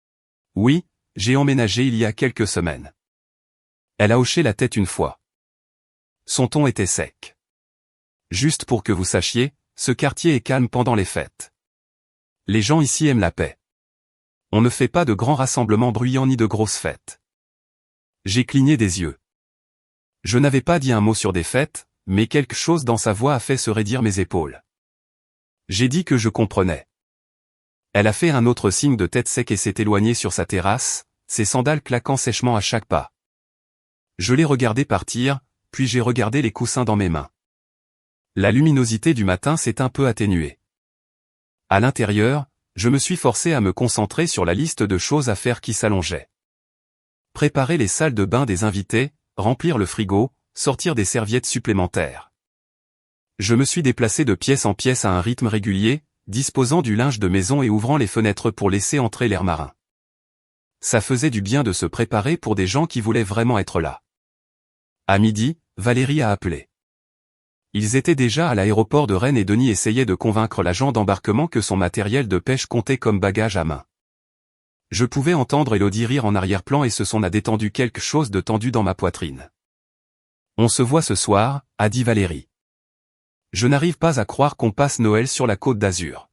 Speaker 1: « Oui, j'ai emménagé il y a quelques semaines. » Elle a hoché la tête une fois. Son ton était sec. « Juste pour que vous sachiez, ce quartier est calme pendant les fêtes. Les gens ici aiment la paix. On ne fait pas de grands rassemblements bruyants ni de grosses fêtes. » J'ai cligné des yeux. Je n'avais pas dit un mot sur des fêtes, mais quelque chose dans sa voix a fait se raidir mes épaules. J'ai dit que je comprenais. Elle a fait un autre signe de tête sec et s'est éloignée sur sa terrasse, ses sandales claquant sèchement à chaque pas. Je l'ai regardée partir, puis j'ai regardé les coussins dans mes mains. La luminosité du matin s'est un peu atténuée. À l'intérieur, je me suis forcé à me concentrer sur la liste de choses à faire qui s'allongeait. Préparer les salles de bain des invités, remplir le frigo, sortir des serviettes supplémentaires. Je me suis déplacé de pièce en pièce à un rythme régulier, disposant du linge de maison et ouvrant les fenêtres pour laisser entrer l'air marin. Ça faisait du bien de se préparer pour des gens qui voulaient vraiment être là. À midi, Valérie a appelé. Ils étaient déjà à l'aéroport de Rennes et Denis essayait de convaincre l'agent d'embarquement que son matériel de pêche comptait comme bagage à main. Je pouvais entendre Elodie rire en arrière-plan et ce son a détendu quelque chose de tendu dans ma poitrine. « On se voit ce soir », a dit Valérie. Je n'arrive pas à croire qu'on passe Noël sur la Côte d'Azur.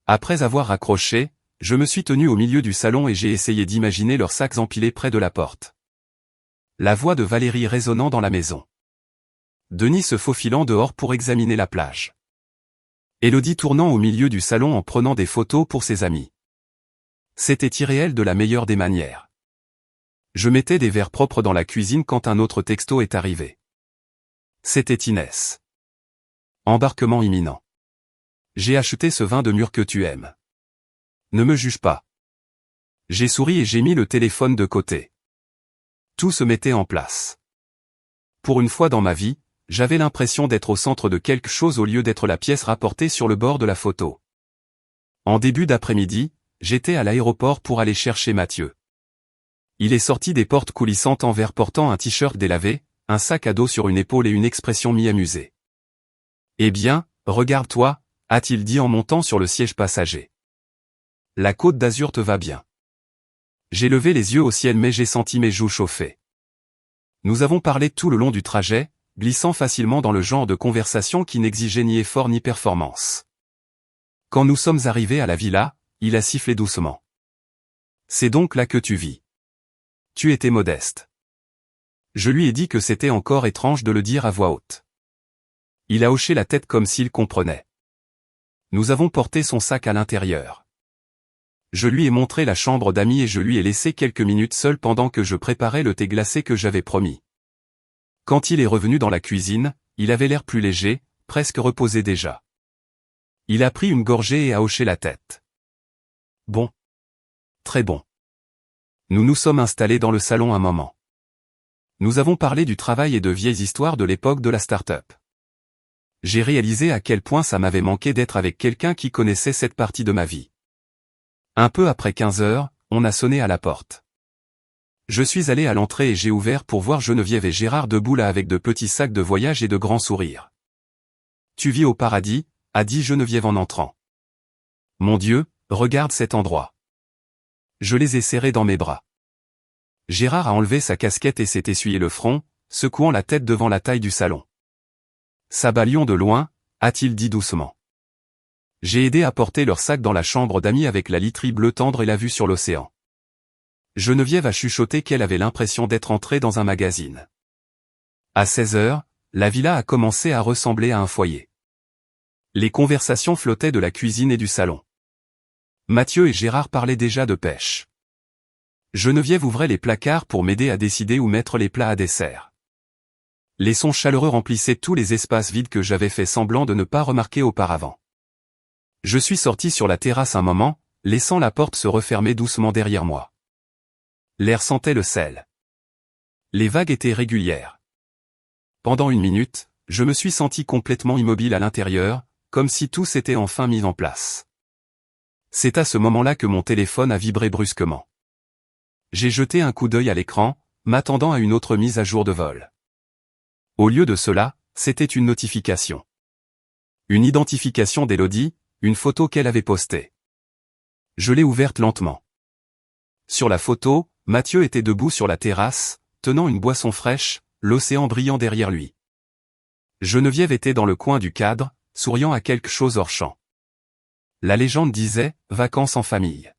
Speaker 1: Après avoir raccroché, je me suis tenu au milieu du salon et j'ai essayé d'imaginer leurs sacs empilés près de la porte. La voix de Valérie résonnant dans la maison. Denis se faufilant dehors pour examiner la plage. Elodie tournant au milieu du salon en prenant des photos pour ses amis. C'était irréel de la meilleure des manières. Je mettais des verres propres dans la cuisine quand un autre texto est arrivé. C'était Inès. Embarquement imminent. J'ai acheté ce vin de mûre que tu aimes. Ne me juge pas. J'ai souri et j'ai mis le téléphone de côté. Tout se mettait en place. Pour une fois dans ma vie, j'avais l'impression d'être au centre de quelque chose au lieu d'être la pièce rapportée sur le bord de la photo. En début d'après-midi, j'étais à l'aéroport pour aller chercher Mathieu. Il est sorti des portes coulissantes en verre portant un t-shirt délavé, un sac à dos sur une épaule et une expression mi-amusée. « Eh bien, regarde-toi », a-t-il dit en montant sur le siège passager. « La Côte d'Azur te va bien. » J'ai levé les yeux au ciel mais j'ai senti mes joues chauffer. Nous avons parlé tout le long du trajet, glissant facilement dans le genre de conversation qui n'exigeait ni effort ni performance. Quand nous sommes arrivés à la villa, il a sifflé doucement. « C'est donc là que tu vis. Tu étais modeste. » Je lui ai dit que c'était encore étrange de le dire à voix haute. Il a hoché la tête comme s'il comprenait. Nous avons porté son sac à l'intérieur. Je lui ai montré la chambre d'amis et je lui ai laissé quelques minutes seul pendant que je préparais le thé glacé que j'avais promis. Quand il est revenu dans la cuisine, il avait l'air plus léger, presque reposé déjà. Il a pris une gorgée et a hoché la tête. Bon. Très bon. Nous nous sommes installés dans le salon un moment. Nous avons parlé du travail et de vieilles histoires de l'époque de la start-up. J'ai réalisé à quel point ça m'avait manqué d'être avec quelqu'un qui connaissait cette partie de ma vie. Un peu après 15 heures, on a sonné à la porte. Je suis allé à l'entrée et j'ai ouvert pour voir Geneviève et Gérard debout là avec de petits sacs de voyage et de grands sourires. « Tu vis au paradis », a dit Geneviève en entrant. « Mon Dieu, regarde cet endroit. » Je les ai serrés dans mes bras. Gérard a enlevé sa casquette et s'est essuyé le front, secouant la tête devant la taille du salon. « Ça bat Lyon de loin », a-t-il dit doucement. J'ai aidé à porter leur sac dans la chambre d'amis avec la literie bleue tendre et la vue sur l'océan. Geneviève a chuchoté qu'elle avait l'impression d'être entrée dans un magazine. À 16 heures, la villa a commencé à ressembler à un foyer. Les conversations flottaient de la cuisine et du salon. Mathieu et Gérard parlaient déjà de pêche. Geneviève ouvrait les placards pour m'aider à décider où mettre les plats à dessert. Les sons chaleureux remplissaient tous les espaces vides que j'avais fait semblant de ne pas remarquer auparavant. Je suis sorti sur la terrasse un moment, laissant la porte se refermer doucement derrière moi. L'air sentait le sel. Les vagues étaient régulières. Pendant une minute, je me suis senti complètement immobile à l'intérieur, comme si tout s'était enfin mis en place. C'est à ce moment-là que mon téléphone a vibré brusquement. J'ai jeté un coup d'œil à l'écran, m'attendant à une autre mise à jour de vol. Au lieu de cela, c'était une notification. Une identification d'Élodie, une photo qu'elle avait postée. Je l'ai ouverte lentement. Sur la photo, Mathieu était debout sur la terrasse, tenant une boisson fraîche, l'océan brillant derrière lui. Geneviève était dans le coin du cadre, souriant à quelque chose hors champ. La légende disait « Vacances en famille ».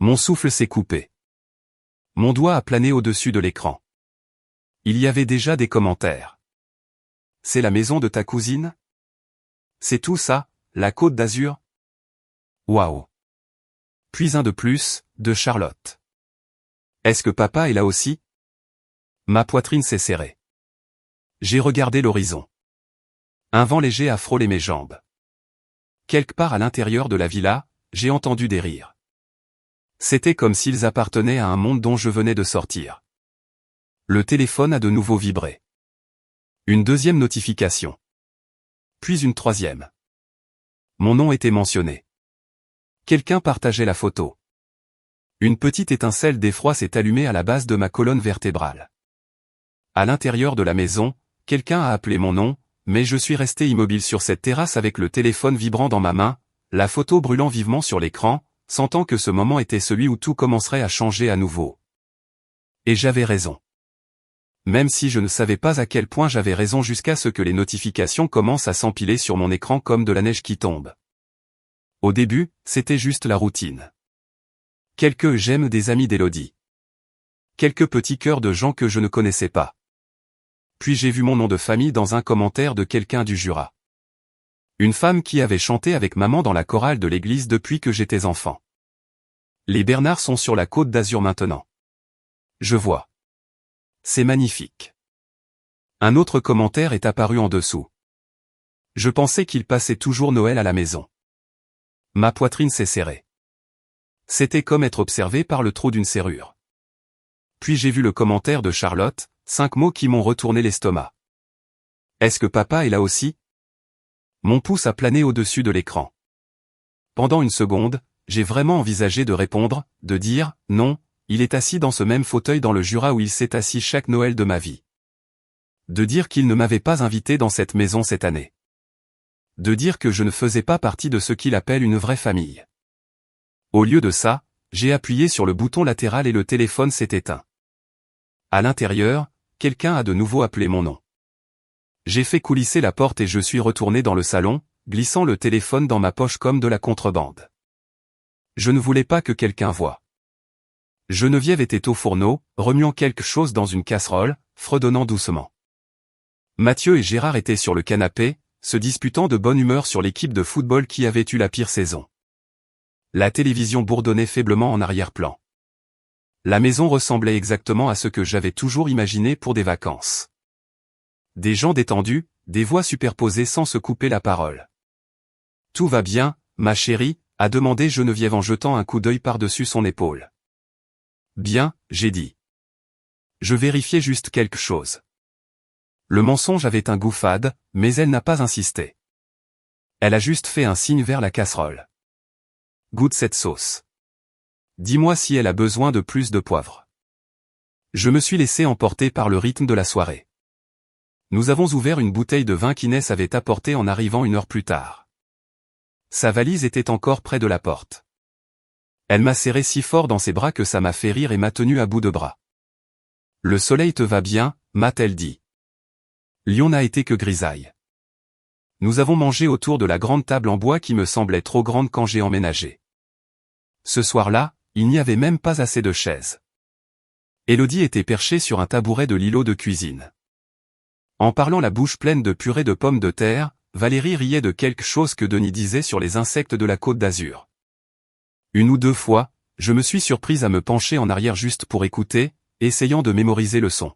Speaker 1: Mon souffle s'est coupé. Mon doigt a plané au-dessus de l'écran. Il y avait déjà des commentaires. C'est la maison de ta cousine? C'est tout ça, la Côte d'Azur? Waouh! Puis un de plus, de Charlotte. Est-ce que papa est là aussi? Ma poitrine s'est serrée. J'ai regardé l'horizon. Un vent léger a frôlé mes jambes. Quelque part à l'intérieur de la villa, j'ai entendu des rires. C'était comme s'ils appartenaient à un monde dont je venais de sortir. Le téléphone a de nouveau vibré. Une deuxième notification. Puis une troisième. Mon nom était mentionné. Quelqu'un partageait la photo. Une petite étincelle d'effroi s'est allumée à la base de ma colonne vertébrale. À l'intérieur de la maison, quelqu'un a appelé mon nom, mais je suis resté immobile sur cette terrasse avec le téléphone vibrant dans ma main, la photo brûlant vivement sur l'écran, sentant que ce moment était celui où tout commencerait à changer à nouveau. Et j'avais raison. Même si je ne savais pas à quel point j'avais raison jusqu'à ce que les notifications commencent à s'empiler sur mon écran comme de la neige qui tombe. Au début, c'était juste la routine. Quelques j'aime des amis d'Élodie. Quelques petits cœurs de gens que je ne connaissais pas. Puis j'ai vu mon nom de famille dans un commentaire de quelqu'un du Jura. Une femme qui avait chanté avec maman dans la chorale de l'église depuis que j'étais enfant. Les Bernards sont sur la Côte d'Azur maintenant. Je vois. C'est magnifique. Un autre commentaire est apparu en dessous. Je pensais qu'il passait toujours Noël à la maison. Ma poitrine s'est serrée. C'était comme être observé par le trou d'une serrure. Puis j'ai vu le commentaire de Charlotte, 5 mots qui m'ont retourné l'estomac. Est-ce que papa est là aussi? Mon pouce a plané au-dessus de l'écran. Pendant une seconde, j'ai vraiment envisagé de répondre, de dire « Non, il est assis dans ce même fauteuil dans le Jura où il s'est assis chaque Noël de ma vie. » De dire qu'il ne m'avait pas invité dans cette maison cette année. De dire que je ne faisais pas partie de ce qu'il appelle une vraie famille. Au lieu de ça, j'ai appuyé sur le bouton latéral et le téléphone s'est éteint. À l'intérieur, quelqu'un a de nouveau appelé mon nom. J'ai fait coulisser la porte et je suis retourné dans le salon, glissant le téléphone dans ma poche comme de la contrebande. Je ne voulais pas que quelqu'un voie. Geneviève était au fourneau, remuant quelque chose dans une casserole, fredonnant doucement. Mathieu et Gérard étaient sur le canapé, se disputant de bonne humeur sur l'équipe de football qui avait eu la pire saison. La télévision bourdonnait faiblement en arrière-plan. La maison ressemblait exactement à ce que j'avais toujours imaginé pour des vacances. Des gens détendus, des voix superposées sans se couper la parole. « Tout va bien, ma chérie ?» a demandé Geneviève en jetant un coup d'œil par-dessus son épaule. « Bien », j'ai dit. Je vérifiais juste quelque chose. Le mensonge avait un goût fade, mais elle n'a pas insisté. Elle a juste fait un signe vers la casserole. « Goûte cette sauce. Dis-moi si elle a besoin de plus de poivre. » Je me suis laissé emporter par le rythme de la soirée. Nous avons ouvert une bouteille de vin qu'Inès avait apportée en arrivant 1 heure plus tard. Sa valise était encore près de la porte. Elle m'a serré si fort dans ses bras que ça m'a fait rire et m'a tenu à bout de bras. « Le soleil te va bien ?» m'a-t-elle dit. Lyon n'a été que grisaille. Nous avons mangé autour de la grande table en bois qui me semblait trop grande quand j'ai emménagé. Ce soir-là, il n'y avait même pas assez de chaises. Élodie était perchée sur un tabouret de l'îlot de cuisine. En parlant la bouche pleine de purée de pommes de terre, Valérie riait de quelque chose que Denis disait sur les insectes de la Côte d'Azur. Une ou deux fois, je me suis surprise à me pencher en arrière juste pour écouter, essayant de mémoriser le son.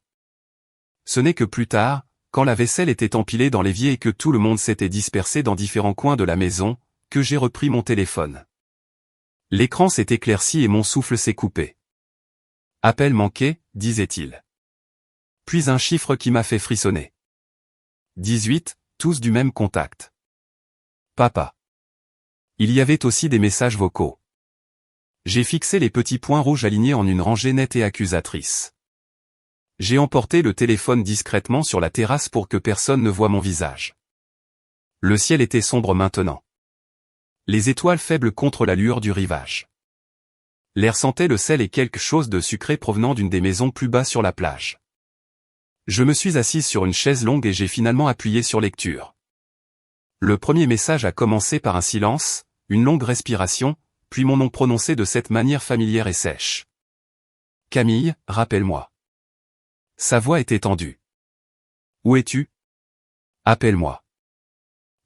Speaker 1: Ce n'est que plus tard, quand la vaisselle était empilée dans l'évier et que tout le monde s'était dispersé dans différents coins de la maison, que j'ai repris mon téléphone. L'écran s'est éclairci et mon souffle s'est coupé. Appel manqué, disait-il. Puis un chiffre qui m'a fait frissonner. 18, tous du même contact. Papa. Il y avait aussi des messages vocaux. J'ai fixé les petits points rouges alignés en une rangée nette et accusatrice. J'ai emporté le téléphone discrètement sur la terrasse pour que personne ne voie mon visage. Le ciel était sombre maintenant. Les étoiles faibles contre la lueur du rivage. L'air sentait le sel et quelque chose de sucré provenant d'une des maisons plus bas sur la plage. Je me suis assise sur une chaise longue et j'ai finalement appuyé sur lecture. Le premier message a commencé par un silence, une longue respiration, puis mon nom prononcé de cette manière familière et sèche. Camille, rappelle-moi. Sa voix était tendue. Où es-tu? Appelle-moi.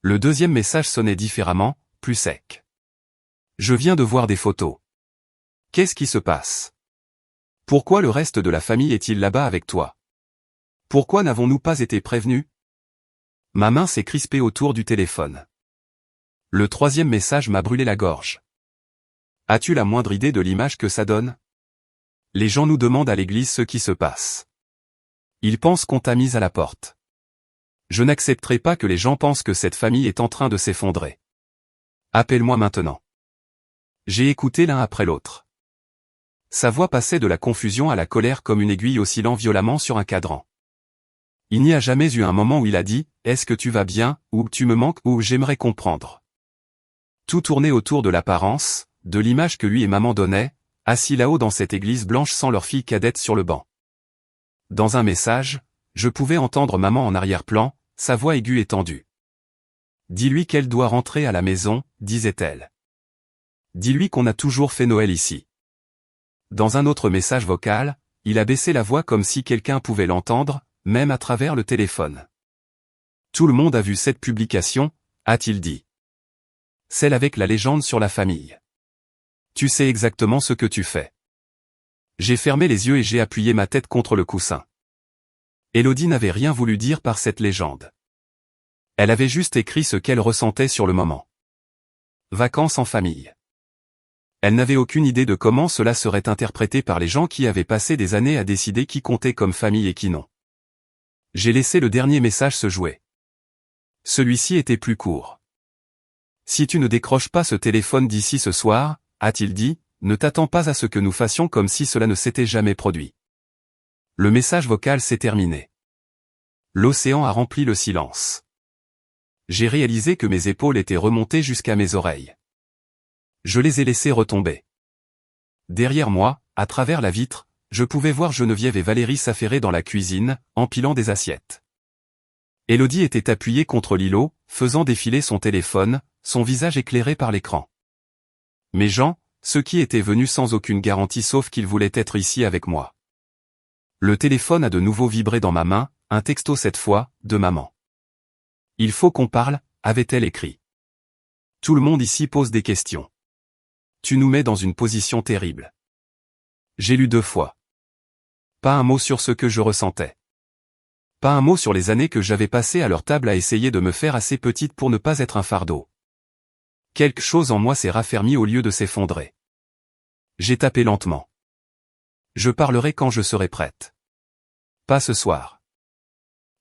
Speaker 1: Le deuxième message sonnait différemment, plus sec. Je viens de voir des photos. Qu'est-ce qui se passe? Pourquoi le reste de la famille est-il là-bas avec toi? Pourquoi n'avons-nous pas été prévenus? Ma main s'est crispée autour du téléphone. Le troisième message m'a brûlé la gorge. As-tu la moindre idée de l'image que ça donne? Les gens nous demandent à l'église ce qui se passe. Ils pensent qu'on t'a mise à la porte. Je n'accepterai pas que les gens pensent que cette famille est en train de s'effondrer. Appelle-moi maintenant. J'ai écouté l'un après l'autre. Sa voix passait de la confusion à la colère comme une aiguille oscillant violemment sur un cadran. Il n'y a jamais eu un moment où il a dit « Est-ce que tu vas bien ?» ou « Tu me manques » ou « J'aimerais comprendre ». Tout tournait autour de l'apparence, de l'image que lui et maman donnaient, assis là-haut dans cette église blanche sans leur fille cadette sur le banc. Dans un message, je pouvais entendre maman en arrière-plan, sa voix aiguë et tendue. « Dis-lui qu'elle doit rentrer à la maison », disait-elle. « Dis-lui qu'on a toujours fait Noël ici. » Dans un autre message vocal, il a baissé la voix comme si quelqu'un pouvait l'entendre, même à travers le téléphone. Tout le monde a vu cette publication, a-t-il dit. Celle avec la légende sur la famille. Tu sais exactement ce que tu fais. J'ai fermé les yeux et j'ai appuyé ma tête contre le coussin. Élodie n'avait rien voulu dire par cette légende. Elle avait juste écrit ce qu'elle ressentait sur le moment. Vacances en famille. Elle n'avait aucune idée de comment cela serait interprété par les gens qui avaient passé des années à décider qui comptait comme famille et qui non. J'ai laissé le dernier message se jouer. Celui-ci était plus court. Si tu ne décroches pas ce téléphone d'ici ce soir, a-t-il dit, ne t'attends pas à ce que nous fassions comme si cela ne s'était jamais produit. Le message vocal s'est terminé. L'océan a rempli le silence. J'ai réalisé que mes épaules étaient remontées jusqu'à mes oreilles. Je les ai laissées retomber. Derrière moi, à travers la vitre, je pouvais voir Geneviève et Valérie s'affairer dans la cuisine, empilant des assiettes. Élodie était appuyée contre l'îlot, faisant défiler son téléphone, son visage éclairé par l'écran. Mes gens, ceux qui étaient venus sans aucune garantie sauf qu'ils voulaient être ici avec moi. Le téléphone a de nouveau vibré dans ma main, un texto cette fois, de maman. Il faut qu'on parle, avait-elle écrit. Tout le monde ici pose des questions. Tu nous mets dans une position terrible. J'ai lu 2 fois. Pas un mot sur ce que je ressentais. Pas un mot sur les années que j'avais passées à leur table à essayer de me faire assez petite pour ne pas être un fardeau. Quelque chose en moi s'est raffermi au lieu de s'effondrer. J'ai tapé lentement. Je parlerai quand je serai prête. Pas ce soir.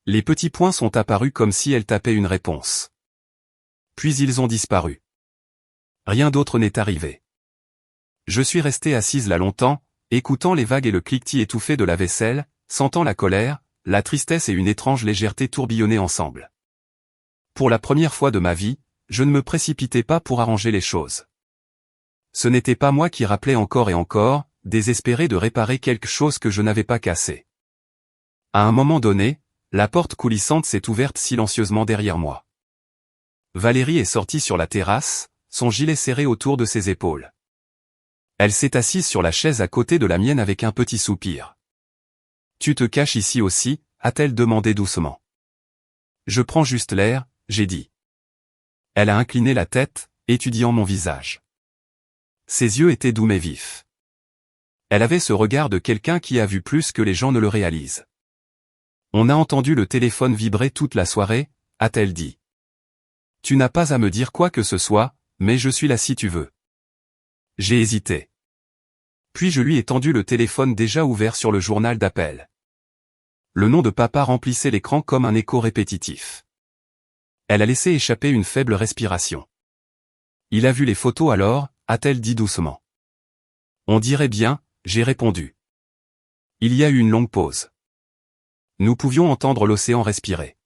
Speaker 1: Les petits points sont apparus comme si elle tapait une réponse. Puis ils ont disparu. Rien d'autre n'est arrivé. Je suis restée assise là longtemps, écoutant les vagues et le cliquetis étouffé de la vaisselle, sentant la colère, la tristesse et une étrange légèreté tourbillonner ensemble. Pour la première fois de ma vie, je ne me précipitais pas pour arranger les choses. Ce n'était pas moi qui rappelais encore et encore, désespéré de réparer quelque chose que je n'avais pas cassé. À un moment donné, la porte coulissante s'est ouverte silencieusement derrière moi. Valérie est sortie sur la terrasse, son gilet serré autour de ses épaules. Elle s'est assise sur la chaise à côté de la mienne avec un petit soupir. « Tu te caches ici aussi ?» a-t-elle demandé doucement. « Je prends juste l'air », j'ai dit. Elle a incliné la tête, étudiant mon visage. Ses yeux étaient doux mais vifs. Elle avait ce regard de quelqu'un qui a vu plus que les gens ne le réalisent. On a entendu le téléphone vibrer toute la soirée, a-t-elle dit. Tu n'as pas à me dire quoi que ce soit, mais je suis là si tu veux. J'ai hésité. Puis je lui ai tendu le téléphone déjà ouvert sur le journal d'appel. Le nom de papa remplissait l'écran comme un écho répétitif. Elle a laissé échapper une faible respiration. Il a vu les photos alors, a-t-elle dit doucement. On dirait bien, j'ai répondu. Il y a eu une longue pause. Nous pouvions entendre l'océan respirer.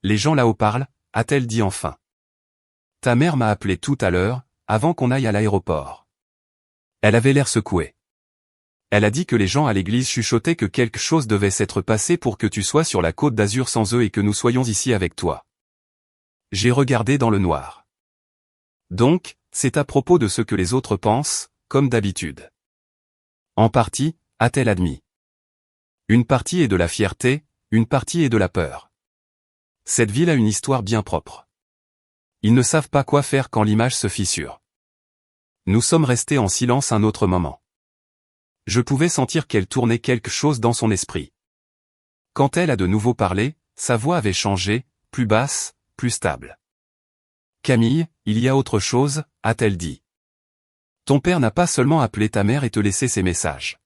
Speaker 1: Les gens là-haut parlent, a-t-elle dit enfin. Ta mère m'a appelé tout à l'heure, avant qu'on aille à l'aéroport. Elle avait l'air secouée. Elle a dit que les gens à l'église chuchotaient que quelque chose devait s'être passé pour que tu sois sur la côte d'Azur sans eux et que nous soyons ici avec toi. J'ai regardé dans le noir. Donc, c'est à propos de ce que les autres pensent, comme d'habitude. En partie, a-t-elle admis. Une partie est de la fierté, une partie est de la peur. Cette ville a une histoire bien propre. Ils ne savent pas quoi faire quand l'image se fissure. Nous sommes restés en silence un autre moment. Je pouvais sentir qu'elle tournait quelque chose dans son esprit. Quand elle a de nouveau parlé, sa voix avait changé, plus basse, plus stable. Camille, il y a autre chose, a-t-elle dit. Ton père n'a pas seulement appelé ta mère et te laissé ses messages.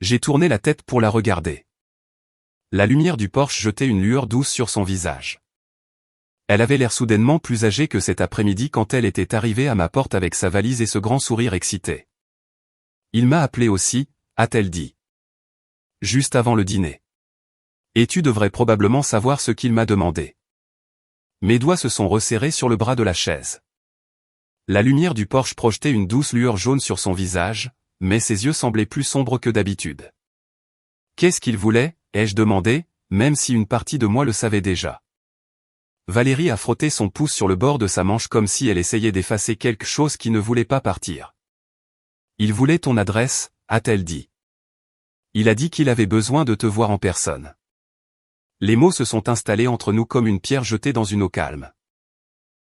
Speaker 1: J'ai tourné la tête pour la regarder. La lumière du Porsche jetait une lueur douce sur son visage. Elle avait l'air soudainement plus âgée que cet après-midi quand elle était arrivée à ma porte avec sa valise et ce grand sourire excité. Il m'a appelé aussi, a-t-elle dit. Juste avant le dîner. Et tu devrais probablement savoir ce qu'il m'a demandé. Mes doigts se sont resserrés sur le bras de la chaise. La lumière du Porsche projetait une douce lueur jaune sur son visage, mais ses yeux semblaient plus sombres que d'habitude. Qu'est-ce qu'il voulait, ai-je demandé, même si une partie de moi le savait déjà. Valérie a frotté son pouce sur le bord de sa manche comme si elle essayait d'effacer quelque chose qui ne voulait pas partir. Il voulait ton adresse, a-t-elle dit. Il a dit qu'il avait besoin de te voir en personne. Les mots se sont installés entre nous comme une pierre jetée dans une eau calme.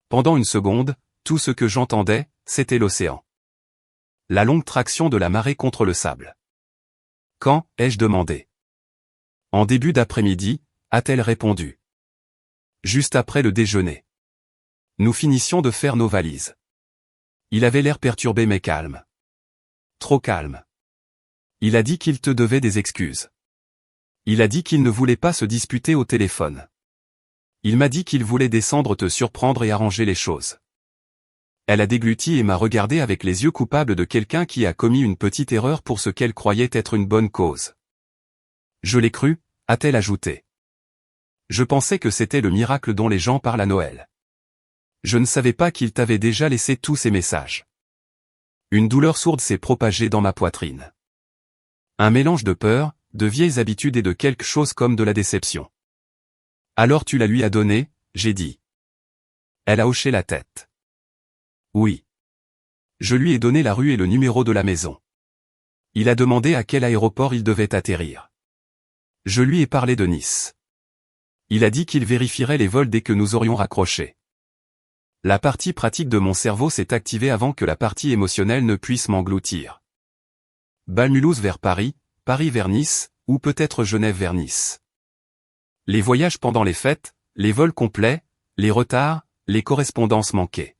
Speaker 1: Pendant une seconde, tout ce que j'entendais, c'était l'océan. La longue traction de la marée contre le sable. Quand, ai-je demandé. En début d'après-midi, a-t-elle répondu. Juste après le déjeuner. Nous finissions de faire nos valises. Il avait l'air perturbé mais calme. Trop calme. Il a dit qu'il te devait des excuses. Il a dit qu'il ne voulait pas se disputer au téléphone. Il m'a dit qu'il voulait descendre te surprendre et arranger les choses. Elle a dégluti et m'a regardé avec les yeux coupables de quelqu'un qui a commis une petite erreur pour ce qu'elle croyait être une bonne cause. Je l'ai cru, a-t-elle ajouté. Je pensais que c'était le miracle dont les gens parlent à Noël. Je ne savais pas qu'il t'avait déjà laissé tous ces messages. Une douleur sourde s'est propagée dans ma poitrine. Un mélange de peur, de vieilles habitudes et de quelque chose comme de la déception. Alors tu la lui as donné, j'ai dit. Elle a hoché la tête. Oui. Je lui ai donné la rue et le numéro de la maison. Il a demandé à quel aéroport il devait atterrir. Je lui ai parlé de Nice. Il a dit qu'il vérifierait les vols dès que nous aurions raccroché. La partie pratique de mon cerveau s'est activée avant que la partie émotionnelle ne puisse m'engloutir. Bas-Mulhouse vers Paris, Paris vers Nice, ou peut-être Genève vers Nice. Les voyages pendant les fêtes, les vols complets, les retards, les correspondances manquées.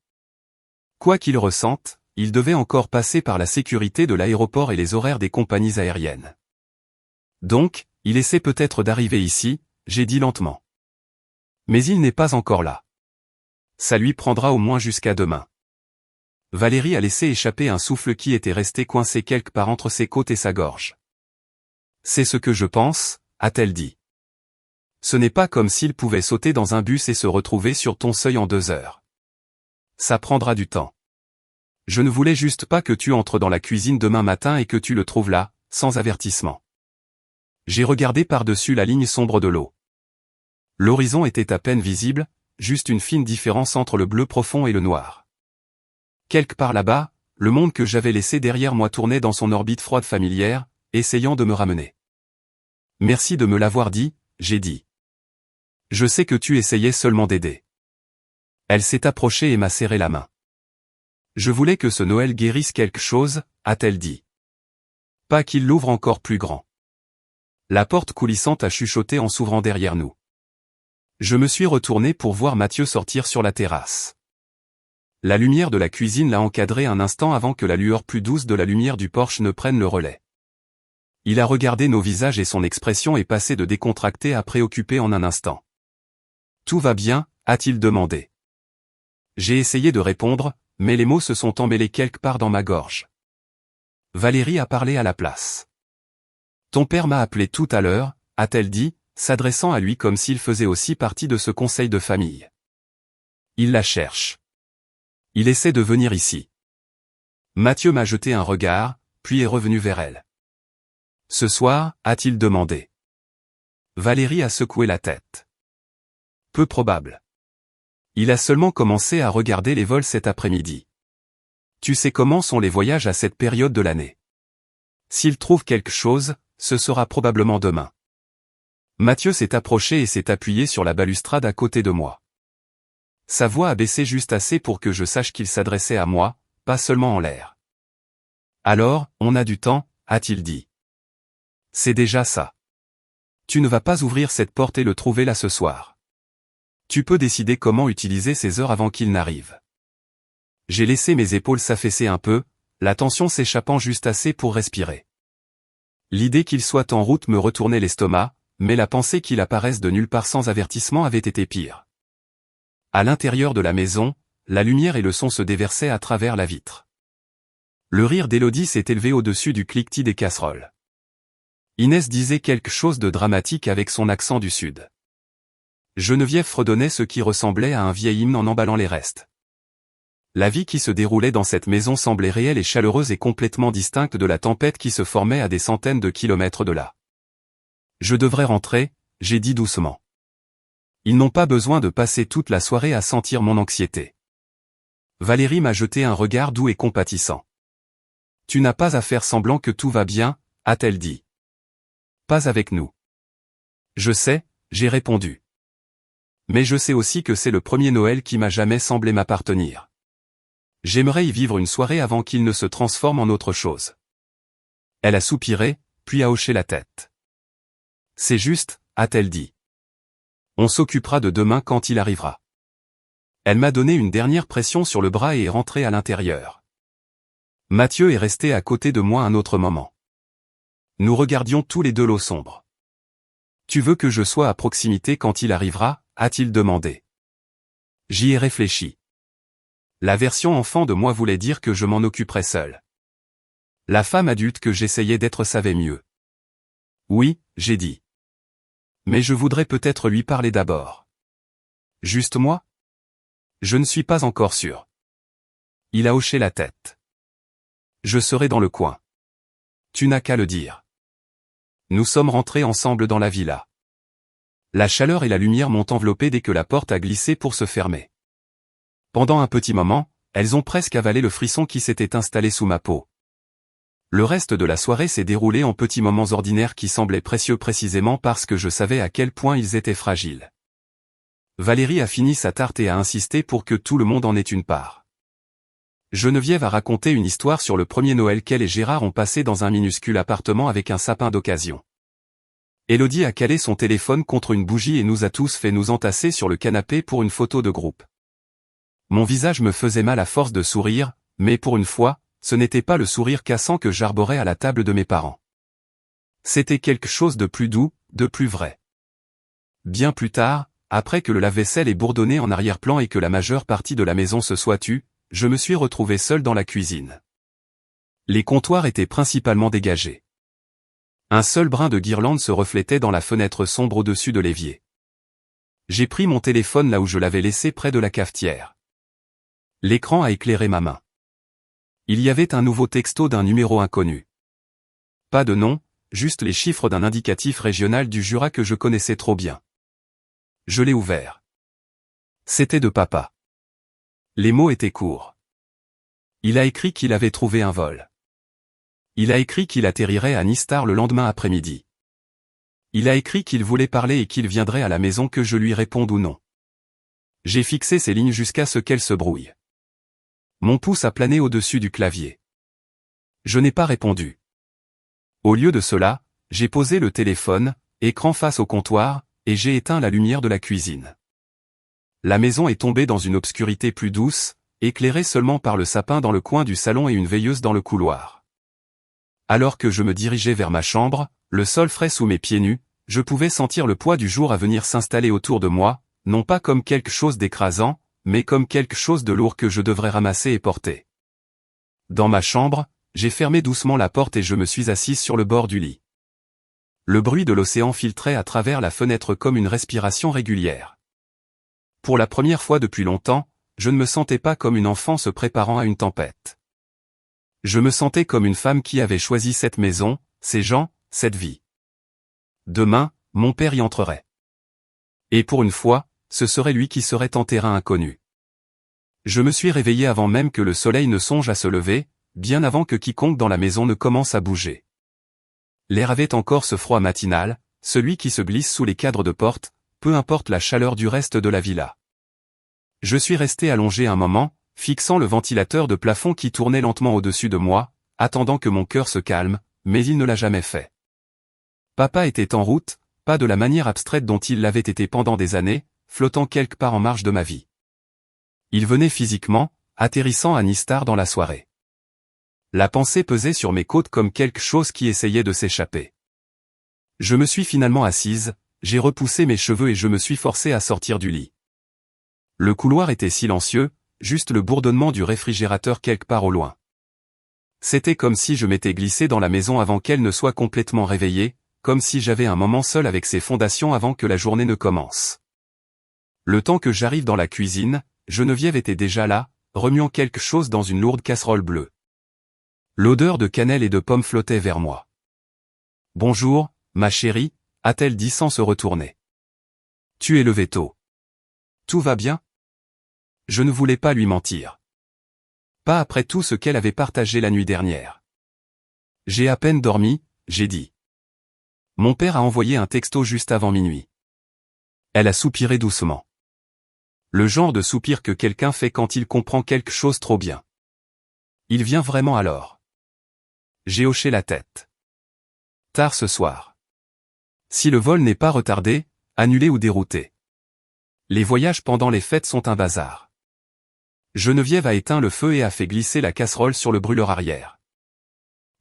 Speaker 1: Quoi qu'il ressente, il devait encore passer par la sécurité de l'aéroport et les horaires des compagnies aériennes. Donc, il essaie peut-être d'arriver ici, j'ai dit lentement. Mais il n'est pas encore là. Ça lui prendra au moins jusqu'à demain. Valérie a laissé échapper un souffle qui était resté coincé quelque part entre ses côtes et sa gorge. C'est ce que je pense, a-t-elle dit. Ce n'est pas comme s'il pouvait sauter dans un bus et se retrouver sur ton seuil en 2 heures. Ça prendra du temps. Je ne voulais juste pas que tu entres dans la cuisine demain matin et que tu le trouves là, sans avertissement. J'ai regardé par-dessus la ligne sombre de l'eau. L'horizon était à peine visible, juste une fine différence entre le bleu profond et le noir. Quelque part là-bas, le monde que j'avais laissé derrière moi tournait dans son orbite froide familière, essayant de me ramener. Merci de me l'avoir dit, j'ai dit. Je sais que tu essayais seulement d'aider. Elle s'est approchée et m'a serré la main. Je voulais que ce Noël guérisse quelque chose, a-t-elle dit. Pas qu'il l'ouvre encore plus grand. La porte coulissante a chuchoté en s'ouvrant derrière nous. Je me suis retourné pour voir Mathieu sortir sur la terrasse. La lumière de la cuisine l'a encadré un instant avant que la lueur plus douce de la lumière du porche ne prenne le relais. Il a regardé nos visages et son expression est passée de décontractée à préoccupée en un instant. Tout va bien, a-t-il demandé. J'ai essayé de répondre, mais les mots se sont emmêlés quelque part dans ma gorge. Valérie a parlé à la place. Ton père m'a appelé tout à l'heure, a-t-elle dit, s'adressant à lui comme s'il faisait aussi partie de ce conseil de famille. Il la cherche. Il essaie de venir ici. Mathieu m'a jeté un regard, puis est revenu vers elle. Ce soir, a-t-il demandé. Valérie a secoué la tête. Peu probable. Il a seulement commencé à regarder les vols cet après-midi. Tu sais comment sont les voyages à cette période de l'année. S'il trouve quelque chose, ce sera probablement demain. Mathieu s'est approché et s'est appuyé sur la balustrade à côté de moi. Sa voix a baissé juste assez pour que je sache qu'il s'adressait à moi, pas seulement en l'air. Alors, on a du temps, a-t-il dit. C'est déjà ça. Tu ne vas pas ouvrir cette porte et le trouver là ce soir. Tu peux décider comment utiliser ces heures avant qu'il n'arrive. J'ai laissé mes épaules s'affaisser un peu, la tension s'échappant juste assez pour respirer. L'idée qu'il soit en route me retournait l'estomac, mais la pensée qu'il apparaisse de nulle part sans avertissement avait été pire. À l'intérieur de la maison, la lumière et le son se déversaient à travers la vitre. Le rire d'Élodie s'est élevé au-dessus du cliquetis des casseroles. Inès disait quelque chose de dramatique avec son accent du sud. Geneviève fredonnait ce qui ressemblait à un vieil hymne en emballant les restes. La vie qui se déroulait dans cette maison semblait réelle et chaleureuse et complètement distincte de la tempête qui se formait à des centaines de kilomètres de là. Je devrais rentrer, j'ai dit doucement. Ils n'ont pas besoin de passer toute la soirée à sentir mon anxiété. Valérie m'a jeté un regard doux et compatissant. Tu n'as pas à faire semblant que tout va bien, a-t-elle dit. Pas avec nous. Je sais, j'ai répondu. Mais je sais aussi que c'est le premier Noël qui m'a jamais semblé m'appartenir. J'aimerais y vivre une soirée avant qu'il ne se transforme en autre chose. Elle a soupiré, puis a hoché la tête. C'est juste, a-t-elle dit. On s'occupera de demain quand il arrivera. Elle m'a donné une dernière pression sur le bras et est rentrée à l'intérieur. Mathieu est resté à côté de moi un autre moment. Nous regardions tous les deux l'eau sombre. Tu veux que je sois à proximité quand il arrivera, a-t-il demandé. J'y ai réfléchi. La version enfant de moi voulait dire que je m'en occuperais seul. La femme adulte que j'essayais d'être savait mieux. Oui, j'ai dit. Mais je voudrais peut-être lui parler d'abord. Juste moi? Je ne suis pas encore sûr. Il a hoché la tête. Je serai dans le coin. Tu n'as qu'à le dire. Nous sommes rentrés ensemble dans la villa. La chaleur et la lumière m'ont enveloppé dès que la porte a glissé pour se fermer. Pendant un petit moment, elles ont presque avalé le frisson qui s'était installé sous ma peau. Le reste de la soirée s'est déroulé en petits moments ordinaires qui semblaient précieux précisément parce que je savais à quel point ils étaient fragiles. Valérie a fini sa tarte et a insisté pour que tout le monde en ait une part. Geneviève a raconté une histoire sur le premier Noël qu'elle et Gérard ont passé dans un minuscule appartement avec un sapin d'occasion. Élodie a calé son téléphone contre une bougie et nous a tous fait nous entasser sur le canapé pour une photo de groupe. Mon visage me faisait mal à force de sourire, mais pour une fois, ce n'était pas le sourire cassant que j'arborais à la table de mes parents. C'était quelque chose de plus doux, de plus vrai. Bien plus tard, après que le lave-vaisselle ait bourdonné en arrière-plan et que la majeure partie de la maison se soit tue, je me suis retrouvé seul dans la cuisine. Les comptoirs étaient principalement dégagés. Un seul brin de guirlande se reflétait dans la fenêtre sombre au-dessus de l'évier. J'ai pris mon téléphone là où je l'avais laissé près de la cafetière. L'écran a éclairé ma main. Il y avait un nouveau texto d'un numéro inconnu. Pas de nom, juste les chiffres d'un indicatif régional du Jura que je connaissais trop bien. Je l'ai ouvert. C'était de papa. Les mots étaient courts. Il a écrit qu'il avait trouvé un vol. Il a écrit qu'il atterrirait à Nistar le lendemain après-midi. Il a écrit qu'il voulait parler et qu'il viendrait à la maison que je lui réponde ou non. J'ai fixé ces lignes jusqu'à ce qu'elles se brouillent. Mon pouce a plané au-dessus du clavier. Je n'ai pas répondu. Au lieu de cela, j'ai posé le téléphone, écran face au comptoir, et j'ai éteint la lumière de la cuisine. La maison est tombée dans une obscurité plus douce, éclairée seulement par le sapin dans le coin du salon et une veilleuse dans le couloir. Alors que je me dirigeais vers ma chambre, le sol frais sous mes pieds nus, je pouvais sentir le poids du jour à venir s'installer autour de moi, non pas comme quelque chose d'écrasant, mais comme quelque chose de lourd que je devrais ramasser et porter. Dans ma chambre, j'ai fermé doucement la porte et je me suis assise sur le bord du lit. Le bruit de l'océan filtrait à travers la fenêtre comme une respiration régulière. Pour la première fois depuis longtemps, je ne me sentais pas comme une enfant se préparant à une tempête. Je me sentais comme une femme qui avait choisi cette maison, ces gens, cette vie. Demain, mon père y entrerait. Et pour une fois, ce serait lui qui serait en terrain inconnu. Je me suis réveillé avant même que le soleil ne songe à se lever, bien avant que quiconque dans la maison ne commence à bouger. L'air avait encore ce froid matinal, celui qui se glisse sous les cadres de porte, peu importe la chaleur du reste de la villa. Je suis resté allongé un moment, fixant le ventilateur de plafond qui tournait lentement au-dessus de moi, attendant que mon cœur se calme, mais il ne l'a jamais fait. Papa était en route, pas de la manière abstraite dont il l'avait été pendant des années, flottant quelque part en marge de ma vie. Il venait physiquement, atterrissant à Nistar dans la soirée. La pensée pesait sur mes côtes comme quelque chose qui essayait de s'échapper. Je me suis finalement assise, j'ai repoussé mes cheveux et je me suis forcé à sortir du lit. Le couloir était silencieux, juste le bourdonnement du réfrigérateur quelque part au loin. C'était comme si je m'étais glissé dans la maison avant qu'elle ne soit complètement réveillée, comme si j'avais un moment seul avec ses fondations avant que la journée ne commence. Le temps que j'arrive dans la cuisine, Geneviève était déjà là, remuant quelque chose dans une lourde casserole bleue. L'odeur de cannelle et de pommes flottait vers moi. « Bonjour, ma chérie », a-t-elle dit sans se retourner. « Tu es levé tôt. Tout va bien ?» Je ne voulais pas lui mentir. Pas après tout ce qu'elle avait partagé la nuit dernière. J'ai à peine dormi, j'ai dit. Mon père a envoyé un texto juste avant minuit. Elle a soupiré doucement. Le genre de soupir que quelqu'un fait quand il comprend quelque chose trop bien. Il vient vraiment alors. J'ai hoché la tête. Tard ce soir. Si le vol n'est pas retardé, annulé ou dérouté. Les voyages pendant les fêtes sont un bazar. Geneviève a éteint le feu et a fait glisser la casserole sur le brûleur arrière.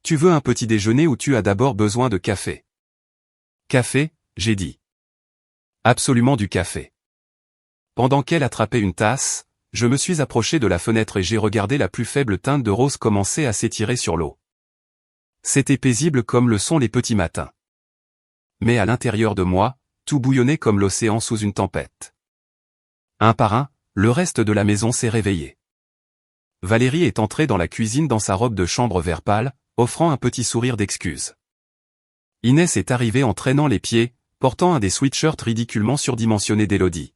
Speaker 1: Tu veux un petit déjeuner ou tu as d'abord besoin de café? Café, j'ai dit. Absolument du café. Pendant qu'elle attrapait une tasse, je me suis approché de la fenêtre et j'ai regardé la plus faible teinte de rose commencer à s'étirer sur l'eau. C'était paisible comme le sont les petits matins. Mais à l'intérieur de moi, tout bouillonnait comme l'océan sous une tempête. Un par un, le reste de la maison s'est réveillé. Valérie est entrée dans la cuisine dans sa robe de chambre vert pâle, offrant un petit sourire d'excuse. Inès est arrivée en traînant les pieds, portant un des sweatshirts ridiculement surdimensionnés d'Élodie.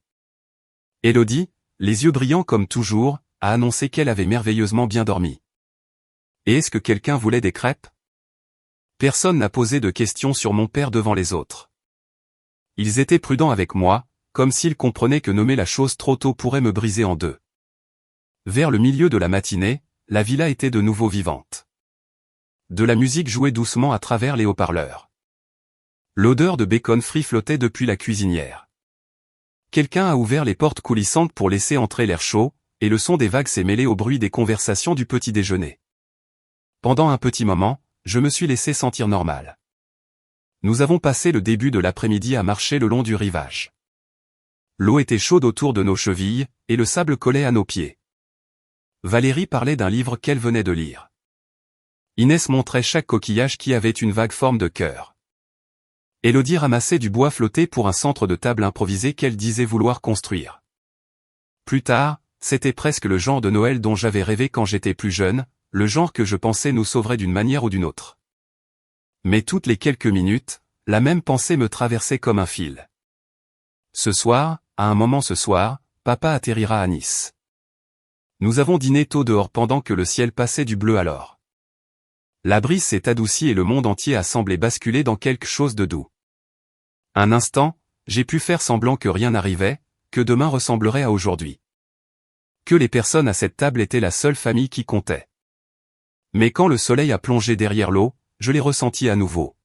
Speaker 1: Élodie, les yeux brillants comme toujours, a annoncé qu'elle avait merveilleusement bien dormi. Et est-ce que quelqu'un voulait des crêpes? Personne n'a posé de questions sur mon père devant les autres. Ils étaient prudents avec moi, comme s'ils comprenaient que nommer la chose trop tôt pourrait me briser en deux. Vers le milieu de la matinée, la villa était de nouveau vivante. De la musique jouait doucement à travers les haut-parleurs. L'odeur de bacon frit flottait depuis la cuisinière. Quelqu'un a ouvert les portes coulissantes pour laisser entrer l'air chaud, et le son des vagues s'est mêlé au bruit des conversations du petit déjeuner. Pendant un petit moment, je me suis laissé sentir normal. Nous avons passé le début de l'après-midi à marcher le long du rivage. L'eau était chaude autour de nos chevilles, et le sable collait à nos pieds. Valérie parlait d'un livre qu'elle venait de lire. Inès montrait chaque coquillage qui avait une vague forme de cœur. Élodie ramassait du bois flotté pour un centre de table improvisé qu'elle disait vouloir construire. Plus tard, c'était presque le genre de Noël dont j'avais rêvé quand j'étais plus jeune, le genre que je pensais nous sauverait d'une manière ou d'une autre. Mais toutes les quelques minutes, la même pensée me traversait comme un fil. Ce soir, à un moment ce soir, papa atterrira à Nice. Nous avons dîné tôt dehors pendant que le ciel passait du bleu à l'or. La brise s'est adoucie et le monde entier a semblé basculer dans quelque chose de doux. Un instant, j'ai pu faire semblant que rien n'arrivait, que demain ressemblerait à aujourd'hui. Que les personnes à cette table étaient la seule famille qui comptait. Mais quand le soleil a plongé derrière l'eau, je l'ai ressenti à nouveau.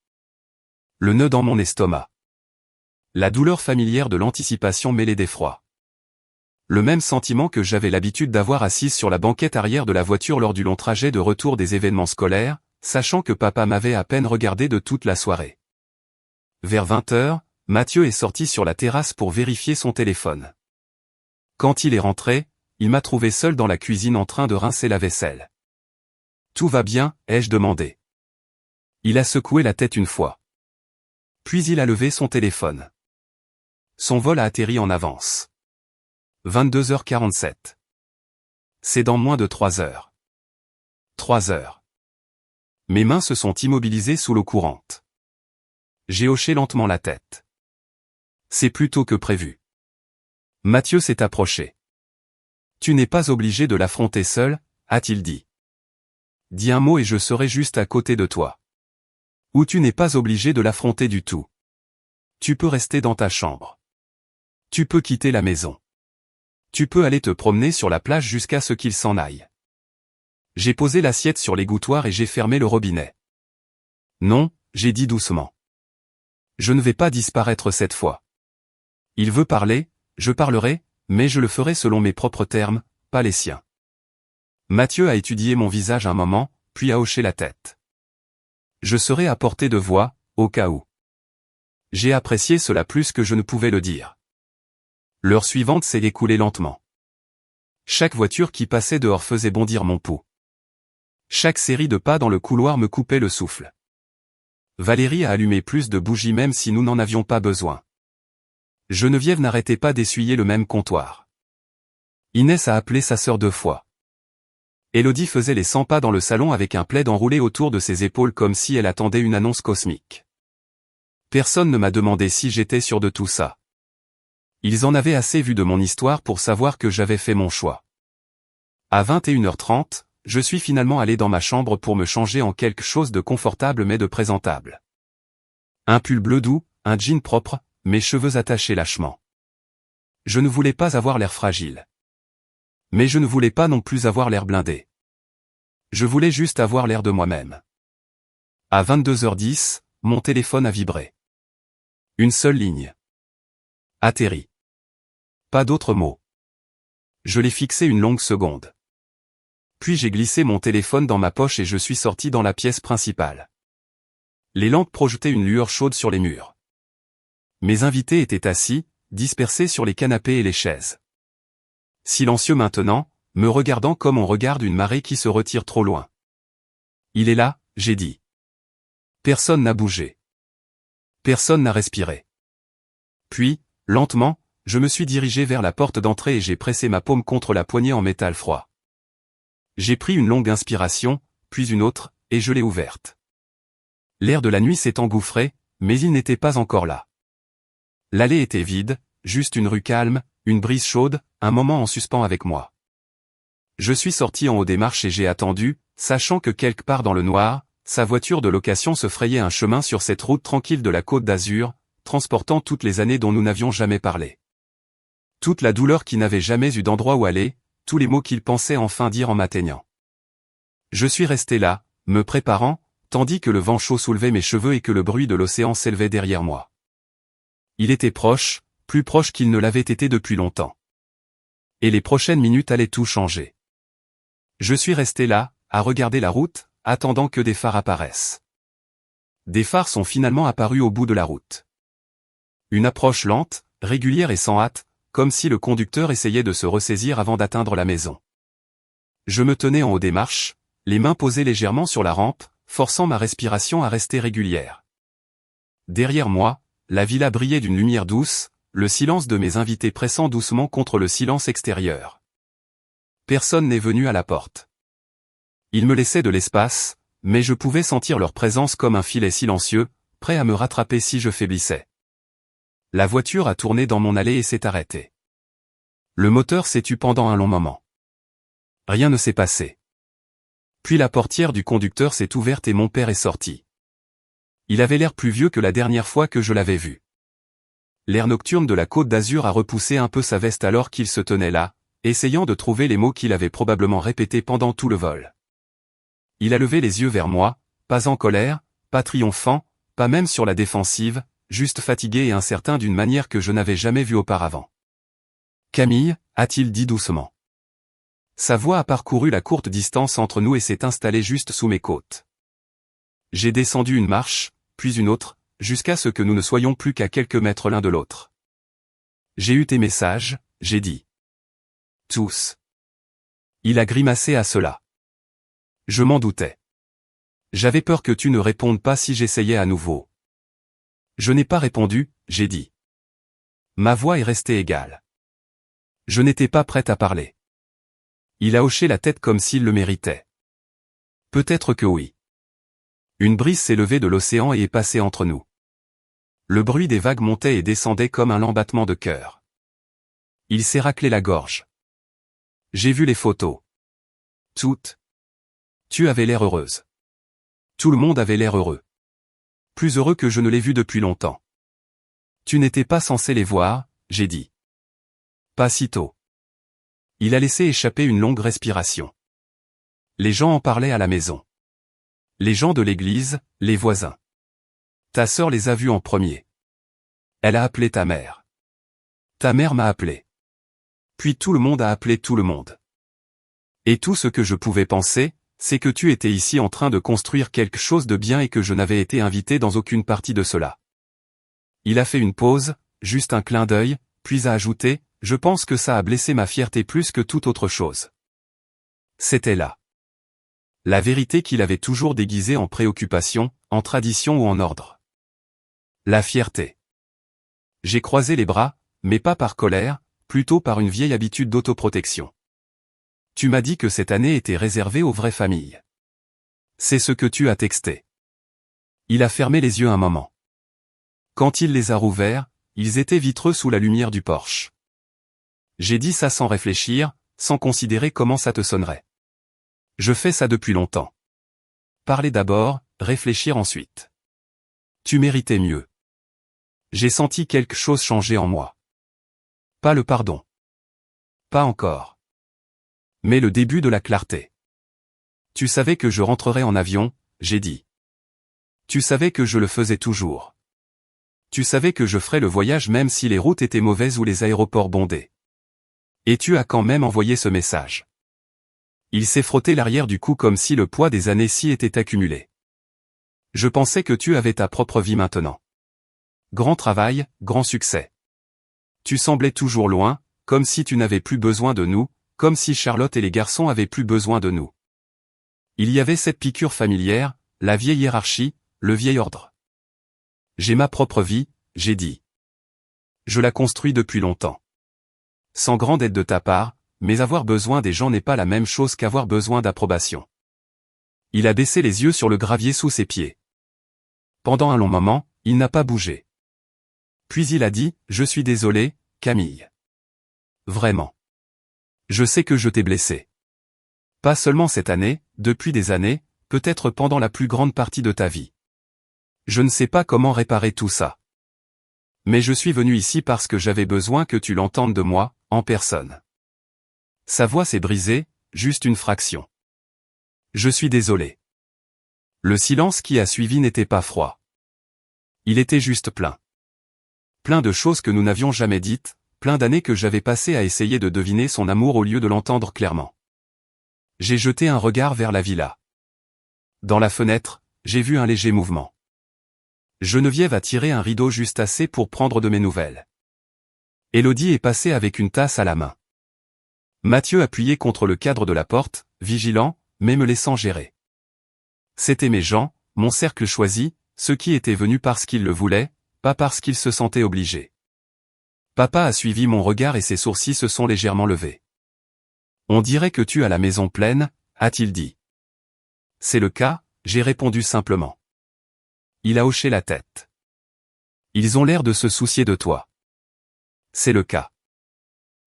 Speaker 1: Le nœud dans mon estomac. La douleur familière de l'anticipation mêlée d'effroi. Le même sentiment que j'avais l'habitude d'avoir assise sur la banquette arrière de la voiture lors du long trajet de retour des événements scolaires, sachant que papa m'avait à peine regardé de toute la soirée. Vers 20h, Mathieu est sorti sur la terrasse pour vérifier son téléphone. Quand il est rentré, il m'a trouvé seul dans la cuisine en train de rincer la vaisselle. « Tout va bien ?» ai-je demandé. Il a secoué la tête une fois. Puis il a levé son téléphone. Son vol a atterri en avance. 22h47. C'est dans moins de 3 heures. 3 heures. Mes mains se sont immobilisées sous l'eau courante. J'ai hoché lentement la tête. C'est plus tôt que prévu. Mathieu s'est approché. « Tu n'es pas obligé de l'affronter seul », a-t-il dit. « Dis un mot et je serai juste à côté de toi. Ou tu n'es pas obligé de l'affronter du tout. Tu peux rester dans ta chambre. Tu peux quitter la maison. Tu peux aller te promener sur la plage jusqu'à ce qu'il s'en aille. » J'ai posé l'assiette sur l'égouttoir et j'ai fermé le robinet. « Non », j'ai dit doucement. « Je ne vais pas disparaître cette fois. Il veut parler, je parlerai, mais je le ferai selon mes propres termes, pas les siens. » Mathieu a étudié mon visage un moment, puis a hoché la tête. Je serai à portée de voix, au cas où. J'ai apprécié cela plus que je ne pouvais le dire. L'heure suivante s'est écoulée lentement. Chaque voiture qui passait dehors faisait bondir mon pouls. Chaque série de pas dans le couloir me coupait le souffle. Valérie a allumé plus de bougies même si nous n'en avions pas besoin. Geneviève n'arrêtait pas d'essuyer le même comptoir. Inès a appelé sa sœur 2 fois. Élodie faisait les 100 pas dans le salon avec un plaid enroulé autour de ses épaules comme si elle attendait une annonce cosmique. Personne ne m'a demandé si j'étais sûr de tout ça. Ils en avaient assez vu de mon histoire pour savoir que j'avais fait mon choix. À 21h30, je suis finalement allé dans ma chambre pour me changer en quelque chose de confortable mais de présentable. Un pull bleu doux, un jean propre, mes cheveux attachés lâchement. Je ne voulais pas avoir l'air fragile. Mais je ne voulais pas non plus avoir l'air blindé. Je voulais juste avoir l'air de moi-même. À 22h10, mon téléphone a vibré. Une seule ligne. Atterri. Pas d'autres mots. Je l'ai fixé une longue seconde. Puis j'ai glissé mon téléphone dans ma poche et je suis sorti dans la pièce principale. Les lampes projetaient une lueur chaude sur les murs. Mes invités étaient assis, dispersés sur les canapés et les chaises. Silencieux maintenant, me regardant comme on regarde une marée qui se retire trop loin. Il est là, j'ai dit. Personne n'a bougé. Personne n'a respiré. Puis, lentement, je me suis dirigé vers la porte d'entrée et j'ai pressé ma paume contre la poignée en métal froid. J'ai pris une longue inspiration, puis une autre, et je l'ai ouverte. L'air de la nuit s'est engouffré, mais il n'était pas encore là. L'allée était vide, juste une rue calme, une brise chaude, un moment en suspens avec moi. Je suis sorti en haut des marches et j'ai attendu, sachant que quelque part dans le noir, sa voiture de location se frayait un chemin sur cette route tranquille de la Côte d'Azur, transportant toutes les années dont nous n'avions jamais parlé. Toute la douleur qui n'avait jamais eu d'endroit où aller, tous les mots qu'il pensait enfin dire en m'atteignant. Je suis resté là, me préparant, tandis que le vent chaud soulevait mes cheveux et que le bruit de l'océan s'élevait derrière moi. Il était proche, plus proche qu'il ne l'avait été depuis longtemps. Et les prochaines minutes allaient tout changer. Je suis resté là, à regarder la route, attendant que des phares apparaissent. Des phares sont finalement apparus au bout de la route. Une approche lente, régulière et sans hâte, comme si le conducteur essayait de se ressaisir avant d'atteindre la maison. Je me tenais en haut des marches, les mains posées légèrement sur la rampe, forçant ma respiration à rester régulière. Derrière moi, la villa brillait d'une lumière douce, le silence de mes invités pressant doucement contre le silence extérieur. Personne n'est venu à la porte. Ils me laissaient de l'espace, mais je pouvais sentir leur présence comme un filet silencieux, prêt à me rattraper si je faiblissais. La voiture a tourné dans mon allée et s'est arrêtée. Le moteur s'est tu pendant un long moment. Rien ne s'est passé. Puis la portière du conducteur s'est ouverte et mon père est sorti. Il avait l'air plus vieux que la dernière fois que je l'avais vu. l'air nocturne de la Côte d'Azur a repoussé un peu sa veste alors qu'il se tenait là, essayant de trouver les mots qu'il avait probablement répétés pendant tout le vol. Il a levé les yeux vers moi, pas en colère, pas triomphant, pas même sur la défensive, juste fatigué et incertain d'une manière que je n'avais jamais vue auparavant. « Camille » a-t-il dit doucement. Sa voix a parcouru la courte distance entre nous et s'est installée juste sous mes côtes. J'ai descendu une marche, puis une autre, jusqu'à ce que nous ne soyons plus qu'à quelques mètres l'un de l'autre. J'ai eu tes messages, j'ai dit. Tous. Il a grimacé à cela. Je m'en doutais. J'avais peur que tu ne répondes pas si j'essayais à nouveau. Je n'ai pas répondu, j'ai dit. Ma voix est restée égale. Je n'étais pas prête à parler. Il a hoché la tête comme s'il le méritait. Peut-être que oui. Une brise s'est levée de l'océan et est passée entre nous. Le bruit des vagues montait et descendait comme un lent battement de cœur. Il s'est raclé la gorge. J'ai vu les photos. Toutes. Tu avais l'air heureuse. Tout le monde avait l'air heureux. Plus heureux que je ne l'ai vu depuis longtemps. Tu n'étais pas censé les voir, j'ai dit. Pas si tôt. Il a laissé échapper une longue respiration. Les gens en parlaient à la maison. Les gens de l'église, les voisins. Ta sœur les a vus en premier. Elle a appelé ta mère. Ta mère m'a appelé. Puis tout le monde a appelé tout le monde. Et tout ce que je pouvais penser, c'est que tu étais ici en train de construire quelque chose de bien et que je n'avais été invité dans aucune partie de cela. Il a fait une pause, juste un clin d'œil, puis a ajouté, je pense que ça a blessé ma fierté plus que toute autre chose. C'était là. La vérité qu'il avait toujours déguisée en préoccupation, en tradition ou en ordre. La fierté. J'ai croisé les bras, mais pas par colère, plutôt par une vieille habitude d'autoprotection. Tu m'as dit que cette année était réservée aux vraies familles. C'est ce que tu as texté. Il a fermé les yeux un moment. Quand il les a rouverts, ils étaient vitreux sous la lumière du porche. J'ai dit ça sans réfléchir, sans considérer comment ça te sonnerait. Je fais ça depuis longtemps. Parler d'abord, réfléchir ensuite. Tu méritais mieux. J'ai senti quelque chose changer en moi. Pas le pardon. Pas encore. Mais le début de la clarté. Tu savais que je rentrerais en avion, j'ai dit. Tu savais que je le faisais toujours. Tu savais que je ferais le voyage même si les routes étaient mauvaises ou les aéroports bondés. Et tu as quand même envoyé ce message. Il s'est frotté l'arrière du cou comme si le poids des années s'y était accumulé. Je pensais que tu avais ta propre vie maintenant. Grand travail, grand succès. Tu semblais toujours loin, comme si tu n'avais plus besoin de nous, comme si Charlotte et les garçons avaient plus besoin de nous. Il y avait cette piqûre familière, la vieille hiérarchie, le vieil ordre. J'ai ma propre vie, j'ai dit. Je la construis depuis longtemps. Sans grande aide de ta part, mais avoir besoin des gens n'est pas la même chose qu'avoir besoin d'approbation. Il a baissé les yeux sur le gravier sous ses pieds. Pendant un long moment, il n'a pas bougé. Puis il a dit, je suis désolé, Camille. Vraiment. Je sais que je t'ai blessé. Pas seulement cette année, depuis des années, peut-être pendant la plus grande partie de ta vie. Je ne sais pas comment réparer tout ça. Mais je suis venu ici parce que j'avais besoin que tu l'entendes de moi, en personne. Sa voix s'est brisée, juste une fraction. Je suis désolé. Le silence qui a suivi n'était pas froid. Il était juste plein. Plein de choses que nous n'avions jamais dites, plein d'années que j'avais passées à essayer de deviner son amour au lieu de l'entendre clairement. J'ai jeté un regard vers la villa. Dans la fenêtre, j'ai vu un léger mouvement. Geneviève a tiré un rideau juste assez pour prendre de mes nouvelles. Élodie est passée avec une tasse à la main. Mathieu appuyé contre le cadre de la porte, vigilant, mais me laissant gérer. C'étaient mes gens, mon cercle choisi, ceux qui étaient venus parce qu'ils le voulaient, pas parce qu'ils se sentaient obligés. Papa a suivi mon regard et ses sourcils se sont légèrement levés. On dirait que tu as la maison pleine, a-t-il dit. C'est le cas, j'ai répondu simplement. Il a hoché la tête. Ils ont l'air de se soucier de toi. C'est le cas.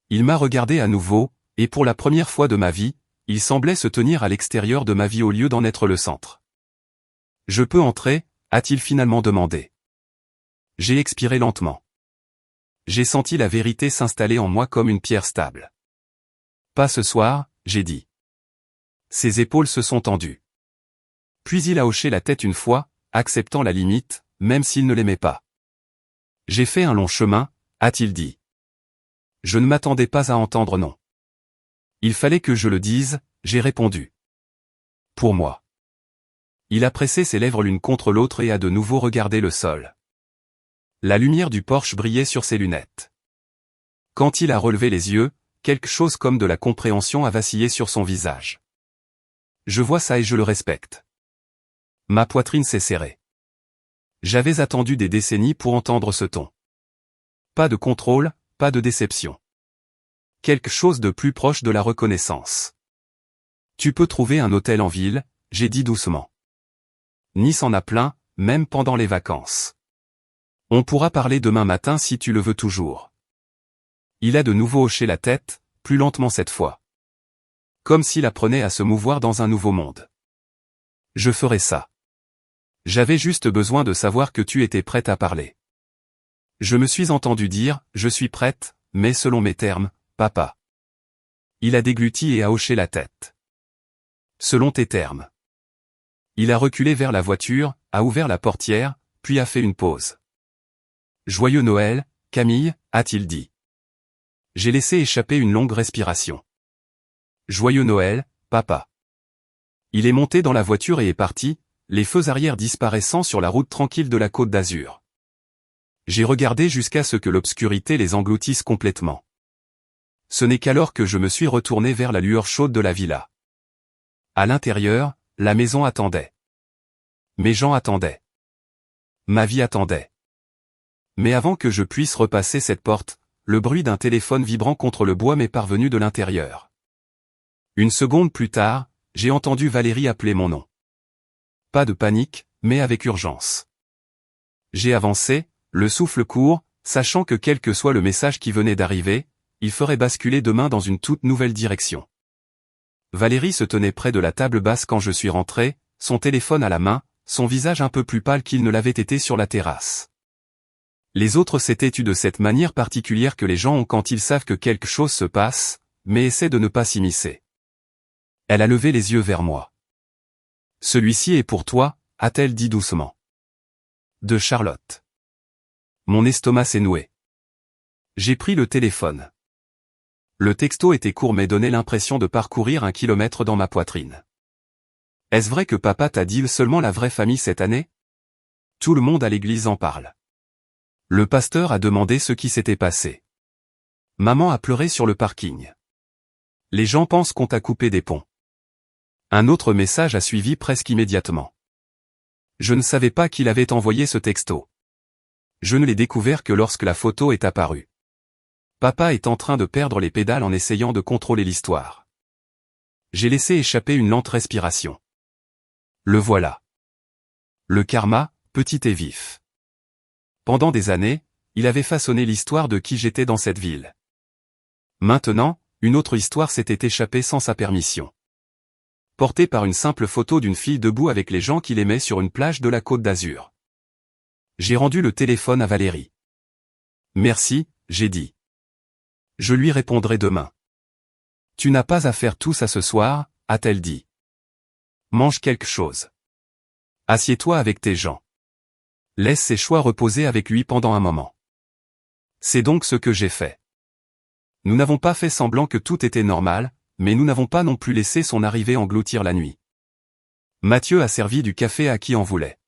Speaker 1: Il m'a regardé à nouveau, et pour la première fois de ma vie, il semblait se tenir à l'extérieur de ma vie au lieu d'en être le centre. Je peux entrer, a-t-il finalement demandé. J'ai expiré lentement. J'ai senti la vérité s'installer en moi comme une pierre stable. Pas ce soir, j'ai dit. Ses épaules se sont tendues. Puis il a hoché la tête une fois, acceptant la limite, même s'il ne l'aimait pas. J'ai fait un long chemin, a-t-il dit. Je ne m'attendais pas à entendre non. Il fallait que je le dise, j'ai répondu. Pour moi. Il a pressé ses lèvres l'une contre l'autre et a de nouveau regardé le sol. La lumière du porche brillait sur ses lunettes. Quand il a relevé les yeux, quelque chose comme de la compréhension a vacillé sur son visage. Je vois ça et je le respecte. Ma poitrine s'est serrée. J'avais attendu des décennies pour entendre ce ton. Pas de contrôle, pas de déception. Quelque chose de plus proche de la reconnaissance. Tu peux trouver un hôtel en ville, j'ai dit doucement. Nice en a plein, même pendant les vacances. On pourra parler demain matin si tu le veux toujours. Il a de nouveau hoché la tête, plus lentement cette fois. Comme s'il apprenait à se mouvoir dans un nouveau monde. Je ferai ça. J'avais juste besoin de savoir que tu étais prête à parler. Je me suis entendu dire, je suis prête, mais selon mes termes, papa. Il a dégluti et a hoché la tête. Selon tes termes. Il a reculé vers la voiture, a ouvert la portière, puis a fait une pause. Joyeux Noël, Camille, a-t-il dit. J'ai laissé échapper une longue respiration. Joyeux Noël, papa. Il est monté dans la voiture et est parti, les feux arrière disparaissant sur la route tranquille de la Côte d'Azur. J'ai regardé jusqu'à ce que l'obscurité les engloutisse complètement. Ce n'est qu'alors que je me suis retourné vers la lueur chaude de la villa. À l'intérieur, la maison attendait. Mes gens attendaient. Ma vie attendait. Mais avant que je puisse repasser cette porte, le bruit d'un téléphone vibrant contre le bois m'est parvenu de l'intérieur. Une seconde plus tard, j'ai entendu Valérie appeler mon nom. Pas de panique, mais avec urgence. J'ai avancé, le souffle court, sachant que quel que soit le message qui venait d'arriver, il ferait basculer demain dans une toute nouvelle direction. Valérie se tenait près de la table basse quand je suis rentré, son téléphone à la main, son visage un peu plus pâle qu'il ne l'avait été sur la terrasse. Les autres s'étaient tus de cette manière particulière que les gens ont quand ils savent que quelque chose se passe, mais essaient de ne pas s'immiscer. Elle a levé les yeux vers moi. Celui-ci est pour toi, a-t-elle dit doucement. De Charlotte. Mon estomac s'est noué. J'ai pris le téléphone. Le texto était court mais donnait l'impression de parcourir 1 kilomètre dans ma poitrine. Est-ce vrai que papa t'a dit seulement la vraie famille cette année? Tout le monde à l'église en parle. Le pasteur a demandé ce qui s'était passé. Maman a pleuré sur le parking. Les gens pensent qu'on t'a coupé des ponts. Un autre message a suivi presque immédiatement. Je ne savais pas qu'il avait envoyé ce texto. Je ne l'ai découvert que lorsque la photo est apparue. Papa est en train de perdre les pédales en essayant de contrôler l'histoire. J'ai laissé échapper une lente respiration. Le voilà. Le karma, petit et vif. Pendant des années, il avait façonné l'histoire de qui j'étais dans cette ville. Maintenant, une autre histoire s'était échappée sans sa permission. Portée par une simple photo d'une fille debout avec les gens qu'il aimait sur une plage de la Côte d'Azur. J'ai rendu le téléphone à Valérie. Merci, j'ai dit. Je lui répondrai demain. Tu n'as pas à faire tout ça ce soir, a-t-elle dit. Mange quelque chose. Assieds-toi avec tes gens. Laisse ses choix reposer avec lui pendant un moment. C'est donc ce que j'ai fait. Nous n'avons pas fait semblant que tout était normal, mais nous n'avons pas non plus laissé son arrivée engloutir la nuit. Mathieu a servi du café à qui en voulait.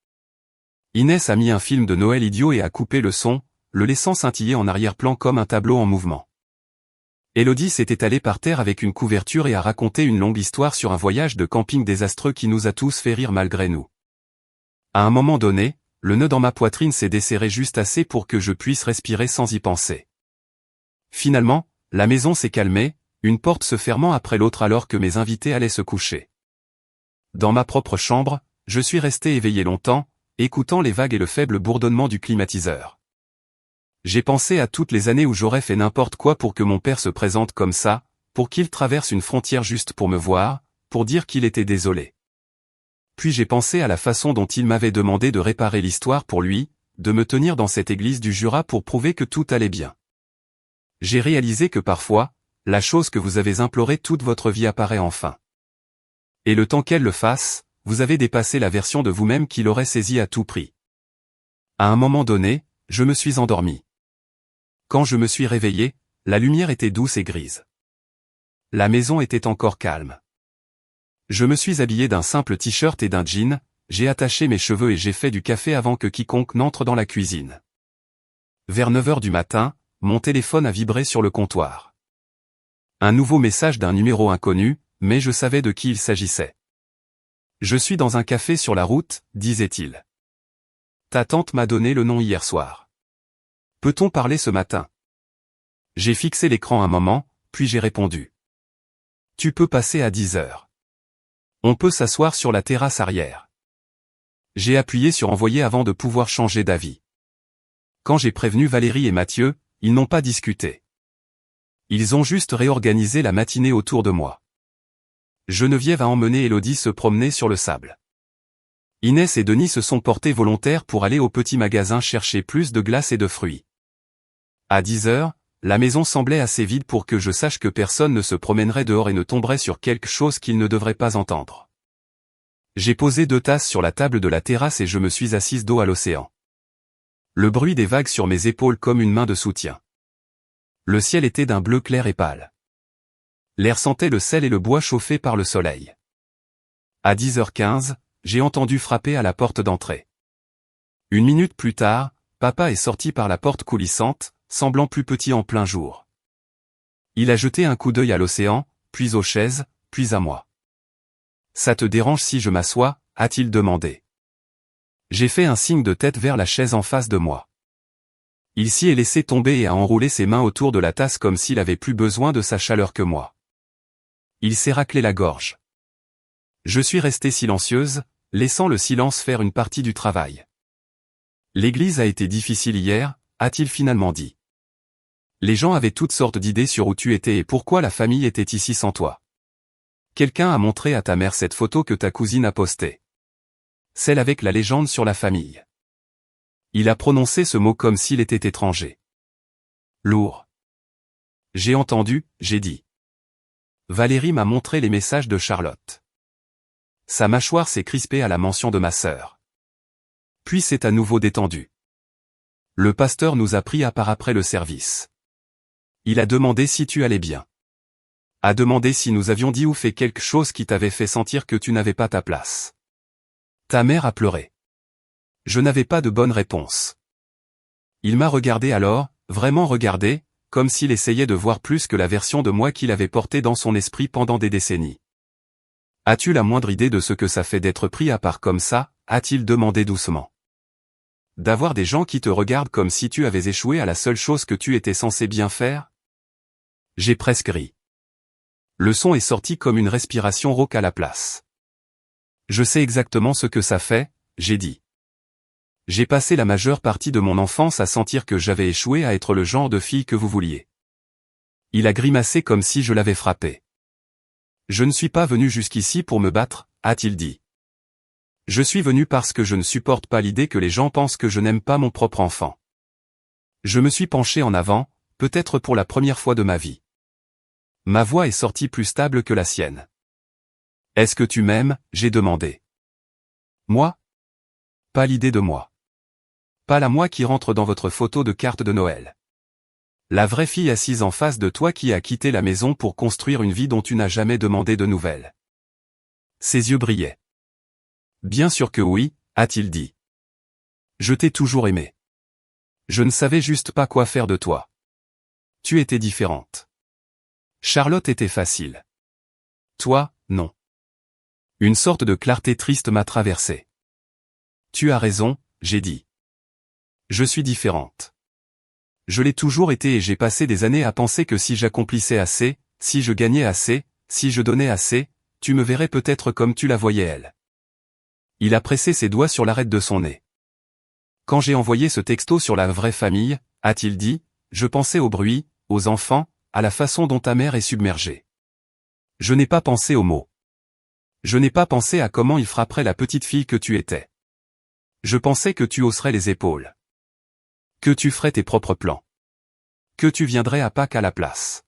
Speaker 1: Inès a mis un film de Noël idiot et a coupé le son, le laissant scintiller en arrière-plan comme un tableau en mouvement. Élodie s'est étalée par terre avec une couverture et a raconté une longue histoire sur un voyage de camping désastreux qui nous a tous fait rire malgré nous. À un moment donné, le nœud dans ma poitrine s'est desserré juste assez pour que je puisse respirer sans y penser. Finalement, la maison s'est calmée, une porte se fermant après l'autre alors que mes invités allaient se coucher. Dans ma propre chambre, je suis resté éveillé longtemps, écoutant les vagues et le faible bourdonnement du climatiseur. J'ai pensé à toutes les années où j'aurais fait n'importe quoi pour que mon père se présente comme ça, pour qu'il traverse une frontière juste pour me voir, pour dire qu'il était désolé. Puis j'ai pensé à la façon dont il m'avait demandé de réparer l'histoire pour lui, de me tenir dans cette église du Jura pour prouver que tout allait bien. J'ai réalisé que parfois, la chose que vous avez implorée toute votre vie apparaît enfin. Et le temps qu'elle le fasse, vous avez dépassé la version de vous-même qui l'aurait saisie à tout prix. À un moment donné, je me suis endormi. Quand je me suis réveillé, la lumière était douce et grise. La maison était encore calme. Je me suis habillé d'un simple t-shirt et d'un jean, j'ai attaché mes cheveux et j'ai fait du café avant que quiconque n'entre dans la cuisine. Vers 9 heures du matin, mon téléphone a vibré sur le comptoir. Un nouveau message d'un numéro inconnu, mais je savais de qui il s'agissait. Je suis dans un café sur la route, disait-il. Ta tante m'a donné le nom hier soir. Peut-on parler ce matin? J'ai fixé l'écran un moment, puis j'ai répondu. Tu peux passer à 10 heures. On peut s'asseoir sur la terrasse arrière. J'ai appuyé sur envoyer avant de pouvoir changer d'avis. Quand j'ai prévenu Valérie et Mathieu, ils n'ont pas discuté. Ils ont juste réorganisé la matinée autour de moi. Geneviève a emmené Élodie se promener sur le sable. Inès et Denis se sont portés volontaires pour aller au petit magasin chercher plus de glace et de fruits. À 10 heures, la maison semblait assez vide pour que je sache que personne ne se promènerait dehors et ne tomberait sur quelque chose qu'il ne devrait pas entendre. J'ai posé 2 tasses sur la table de la terrasse et je me suis assise dos à l'océan. Le bruit des vagues sur mes épaules comme une main de soutien. Le ciel était d'un bleu clair et pâle. L'air sentait le sel et le bois chauffé par le soleil. À 10h15, j'ai entendu frapper à la porte d'entrée. 1 minute plus tard, papa est sorti par la porte coulissante, semblant plus petit en plein jour. Il a jeté un coup d'œil à l'océan, puis aux chaises, puis à moi. Ça te dérange si je m'assois, a-t-il demandé. J'ai fait un signe de tête vers la chaise en face de moi. Il s'y est laissé tomber et a enroulé ses mains autour de la tasse comme s'il avait plus besoin de sa chaleur que moi. Il s'est raclé la gorge. Je suis restée silencieuse, laissant le silence faire une partie du travail. L'église a été difficile hier, a-t-il finalement dit. Les gens avaient toutes sortes d'idées sur où tu étais et pourquoi la famille était ici sans toi. Quelqu'un a montré à ta mère cette photo que ta cousine a postée. Celle avec la légende sur la famille. Il a prononcé ce mot comme s'il était étranger. Lourd. J'ai entendu, j'ai dit. Valérie m'a montré les messages de Charlotte. Sa mâchoire s'est crispée à la mention de ma sœur. Puis c'est à nouveau détendu. Le pasteur nous a pris à part après le service. Il a demandé si tu allais bien. A demandé si nous avions dit ou fait quelque chose qui t'avait fait sentir que tu n'avais pas ta place. Ta mère a pleuré. Je n'avais pas de bonne réponse. Il m'a regardé alors, vraiment regardé, comme s'il essayait de voir plus que la version de moi qu'il avait portée dans son esprit pendant des décennies. As-tu la moindre idée de ce que ça fait d'être pris à part comme ça, a-t-il demandé doucement. D'avoir des gens qui te regardent comme si tu avais échoué à la seule chose que tu étais censé bien faire? J'ai presque ri. Le son est sorti comme une respiration rauque à la place. Je sais exactement ce que ça fait, j'ai dit. J'ai passé la majeure partie de mon enfance à sentir que j'avais échoué à être le genre de fille que vous vouliez. Il a grimacé comme si je l'avais frappé. Je ne suis pas venu jusqu'ici pour me battre, a-t-il dit. Je suis venu parce que je ne supporte pas l'idée que les gens pensent que je n'aime pas mon propre enfant. Je me suis penché en avant, peut-être pour la première fois de ma vie. Ma voix est sortie plus stable que la sienne. Est-ce que tu m'aimes? J'ai demandé. Moi? Pas l'idée de moi. Pas la moi qui rentre dans votre photo de carte de Noël. La vraie fille assise en face de toi qui a quitté la maison pour construire une vie dont tu n'as jamais demandé de nouvelles. Ses yeux brillaient. Bien sûr que oui, a-t-il dit. Je t'ai toujours aimé. Je ne savais juste pas quoi faire de toi. Tu étais différente. Charlotte était facile. Toi, non. Une sorte de clarté triste m'a traversé. Tu as raison, j'ai dit. Je suis différente. Je l'ai toujours été et j'ai passé des années à penser que si j'accomplissais assez, si je gagnais assez, si je donnais assez, tu me verrais peut-être comme tu la voyais elle. Il a pressé ses doigts sur l'arête de son nez. Quand j'ai envoyé ce texto sur la vraie famille, a-t-il dit, je pensais au bruit, aux enfants, à la façon dont ta mère est submergée. Je n'ai pas pensé aux mots. Je n'ai pas pensé à comment il frapperait la petite fille que tu étais. Je pensais que tu hausserais les épaules. Que tu ferais tes propres plans. Que tu viendrais à Pâques à la place.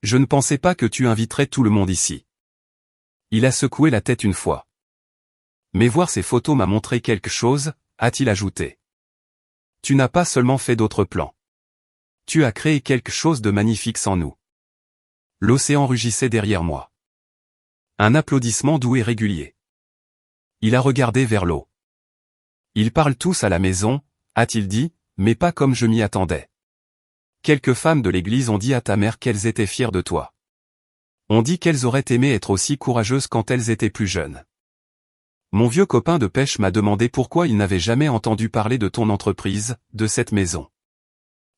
Speaker 1: Je ne pensais pas que tu inviterais tout le monde ici. Il a secoué la tête une fois. Mais voir ces photos m'a montré quelque chose, a-t-il ajouté. Tu n'as pas seulement fait d'autres plans. Tu as créé quelque chose de magnifique sans nous. L'océan rugissait derrière moi. Un applaudissement doux et régulier. Il a regardé vers l'eau. Ils parlent tous à la maison, a-t-il dit, mais pas comme je m'y attendais. Quelques femmes de l'église ont dit à ta mère qu'elles étaient fières de toi. On dit qu'elles auraient aimé être aussi courageuses quand elles étaient plus jeunes. Mon vieux copain de pêche m'a demandé pourquoi il n'avait jamais entendu parler de ton entreprise, de cette maison.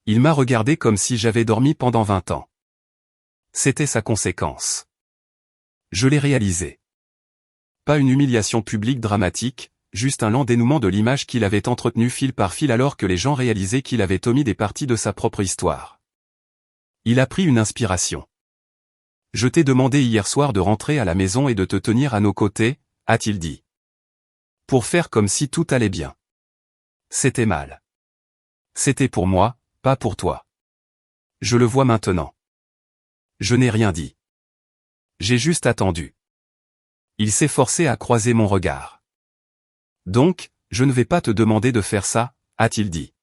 Speaker 1: Il m'a regardé comme si j'avais dormi pendant 20 ans. C'était sa conséquence. Je l'ai réalisé. Pas une humiliation publique dramatique, juste un lent dénouement de l'image qu'il avait entretenue fil par fil alors que les gens réalisaient qu'il avait omis des parties de sa propre histoire. Il a pris une inspiration. Je t'ai demandé hier soir de rentrer à la maison et de te tenir à nos côtés, a-t-il dit. Pour faire comme si tout allait bien. C'était mal. C'était pour moi, pas pour toi. Je le vois maintenant. Je n'ai rien dit. J'ai juste attendu. Il s'est forcé à croiser mon regard. Donc, je ne vais pas te demander de faire ça, a-t-il dit.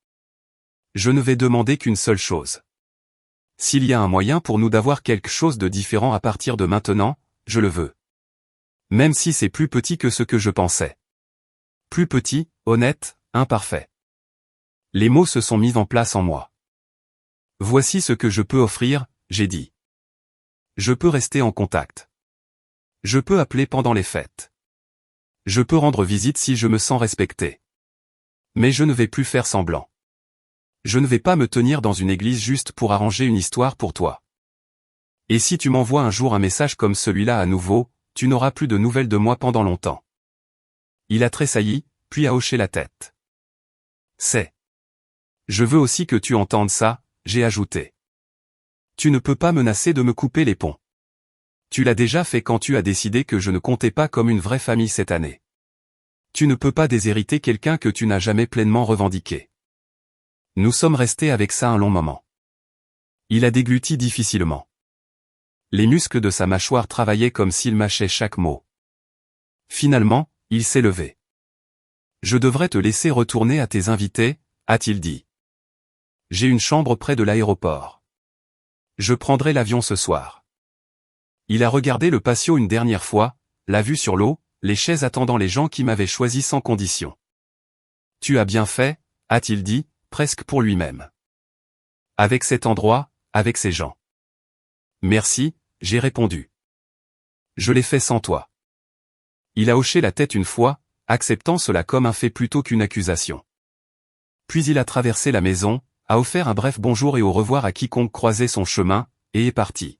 Speaker 1: Je ne vais demander qu'une seule chose. S'il y a un moyen pour nous d'avoir quelque chose de différent à partir de maintenant, je le veux. Même si c'est plus petit que ce que je pensais. Plus petit, honnête, imparfait. Les mots se sont mis en place en moi. Voici ce que je peux offrir, j'ai dit. Je peux rester en contact. Je peux appeler pendant les fêtes. Je peux rendre visite si je me sens respecté. Mais je ne vais plus faire semblant. Je ne vais pas me tenir dans une église juste pour arranger une histoire pour toi. Et si tu m'envoies un jour un message comme celui-là à nouveau, tu n'auras plus de nouvelles de moi pendant longtemps. Il a tressailli, puis a hoché la tête. C'est. Je veux aussi que tu entendes ça, j'ai ajouté. Tu ne peux pas menacer de me couper les ponts. Tu l'as déjà fait quand tu as décidé que je ne comptais pas comme une vraie famille cette année. Tu ne peux pas déshériter quelqu'un que tu n'as jamais pleinement revendiqué. Nous sommes restés avec ça un long moment. Il a dégluti difficilement. Les muscles de sa mâchoire travaillaient comme s'il mâchait chaque mot. Finalement, il s'est levé. Je devrais te laisser retourner à tes invités, a-t-il dit. J'ai une chambre près de l'aéroport. Je prendrai l'avion ce soir. Il a regardé le patio une dernière fois, la vue sur l'eau, les chaises attendant les gens qui m'avaient choisi sans condition. Tu as bien fait, a-t-il dit, presque pour lui-même. Avec cet endroit, avec ces gens. Merci, j'ai répondu. Je l'ai fait sans toi. Il a hoché la tête une fois, acceptant cela comme un fait plutôt qu'une accusation. Puis il a traversé la maison, a offert un bref bonjour et au revoir à quiconque croisait son chemin, et est parti.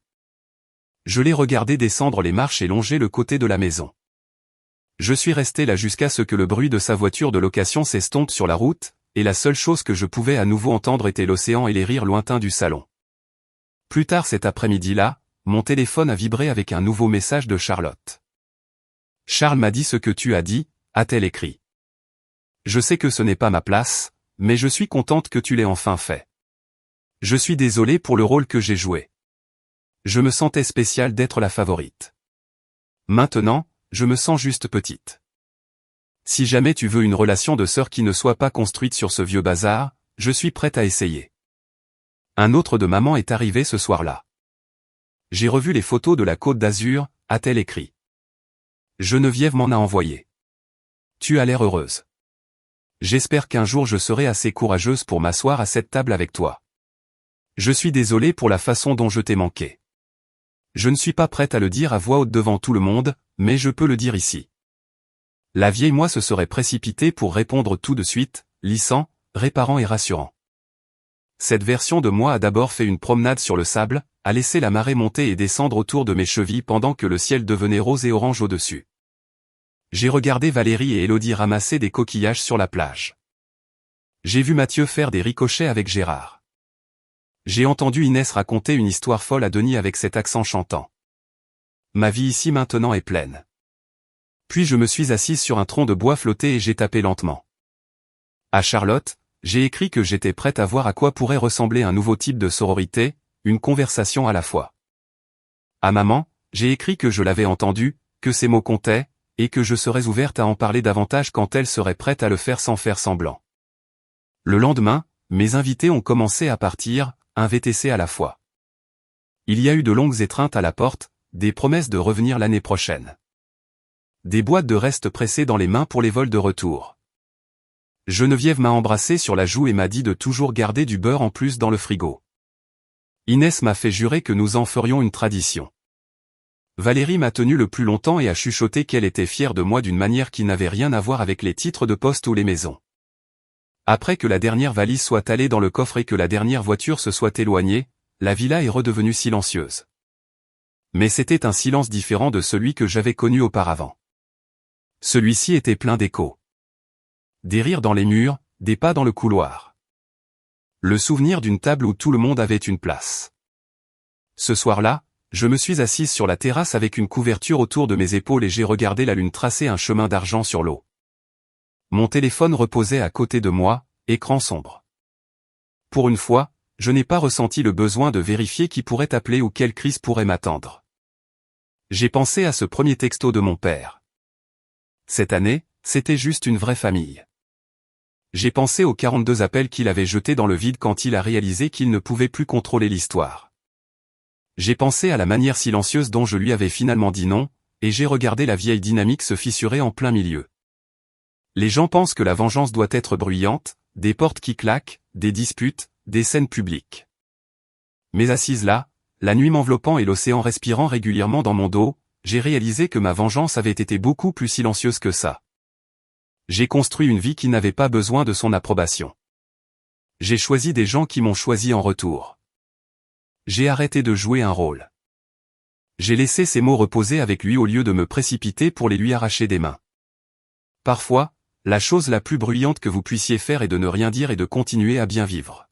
Speaker 1: Je l'ai regardé descendre les marches et longer le côté de la maison. Je suis resté là jusqu'à ce que le bruit de sa voiture de location s'estompe sur la route, et la seule chose que je pouvais à nouveau entendre était l'océan et les rires lointains du salon. Plus tard cet après-midi-là, mon téléphone a vibré avec un nouveau message de Charlotte. Charles m'a dit ce que tu as dit, a-t-elle écrit. Je sais que ce n'est pas ma place, mais je suis contente que tu l'aies enfin fait. Je suis désolée pour le rôle que j'ai joué. Je me sentais spéciale d'être la favorite. Maintenant, je me sens juste petite. Si jamais tu veux une relation de sœur qui ne soit pas construite sur ce vieux bazar, je suis prête à essayer. Un autre de maman est arrivé ce soir-là. J'ai revu les photos de la Côte d'Azur, a-t-elle écrit. Geneviève m'en a envoyé. Tu as l'air heureuse. J'espère qu'un jour je serai assez courageuse pour m'asseoir à cette table avec toi. Je suis désolée pour la façon dont je t'ai manqué. Je ne suis pas prête à le dire à voix haute devant tout le monde, mais je peux le dire ici. La vieille moi se serait précipitée pour répondre tout de suite, lissant, réparant et rassurant. Cette version de moi a d'abord fait une promenade sur le sable, a laissé la marée monter et descendre autour de mes chevilles pendant que le ciel devenait rose et orange au-dessus. J'ai regardé Valérie et Élodie ramasser des coquillages sur la plage. J'ai vu Mathieu faire des ricochets avec Gérard. J'ai entendu Inès raconter une histoire folle à Denis avec cet accent chantant. Ma vie ici maintenant est pleine. Puis je me suis assise sur un tronc de bois flotté et j'ai tapé lentement. À Charlotte, J'ai écrit que j'étais prête à voir à quoi pourrait ressembler un nouveau type de sororité, une conversation à la fois. À maman, j'ai écrit que je l'avais entendu, que ces mots comptaient, et que je serais ouverte à en parler davantage quand elle serait prête à le faire sans faire semblant. Le lendemain, mes invités ont commencé à partir, un VTC à la fois. Il y a eu de longues étreintes à la porte, des promesses de revenir l'année prochaine. Des boîtes de restes pressées dans les mains pour les vols de retour. Geneviève m'a embrassé sur la joue et m'a dit de toujours garder du beurre en plus dans le frigo. Inès m'a fait jurer que nous en ferions une tradition. Valérie m'a tenu le plus longtemps et a chuchoté qu'elle était fière de moi d'une manière qui n'avait rien à voir avec les titres de poste ou les maisons. Après que la dernière valise soit allée dans le coffre et que la dernière voiture se soit éloignée, la villa est redevenue silencieuse. Mais c'était un silence différent de celui que j'avais connu auparavant. Celui-ci était plein d'échos. Des rires dans les murs, des pas dans le couloir. Le souvenir d'une table où tout le monde avait une place. Ce soir-là, je me suis assise sur la terrasse avec une couverture autour de mes épaules et j'ai regardé la lune tracer un chemin d'argent sur l'eau. Mon téléphone reposait à côté de moi, écran sombre. Pour une fois, je n'ai pas ressenti le besoin de vérifier qui pourrait appeler ou quelle crise pourrait m'attendre. J'ai pensé à ce premier texto de mon père. Cette année, c'était juste une vraie famille. J'ai pensé aux 42 appels qu'il avait jetés dans le vide quand il a réalisé qu'il ne pouvait plus contrôler l'histoire. J'ai pensé à la manière silencieuse dont je lui avais finalement dit non, et j'ai regardé la vieille dynamique se fissurer en plein milieu. Les gens pensent que la vengeance doit être bruyante, des portes qui claquent, des disputes, des scènes publiques. Mais assise là, la nuit m'enveloppant et l'océan respirant régulièrement dans mon dos, j'ai réalisé que ma vengeance avait été beaucoup plus silencieuse que ça. J'ai construit une vie qui n'avait pas besoin de son approbation. J'ai choisi des gens qui m'ont choisi en retour. J'ai arrêté de jouer un rôle. J'ai laissé ces mots reposer avec lui au lieu de me précipiter pour les lui arracher des mains. Parfois, la chose la plus bruyante que vous puissiez faire est de ne rien dire et de continuer à bien vivre.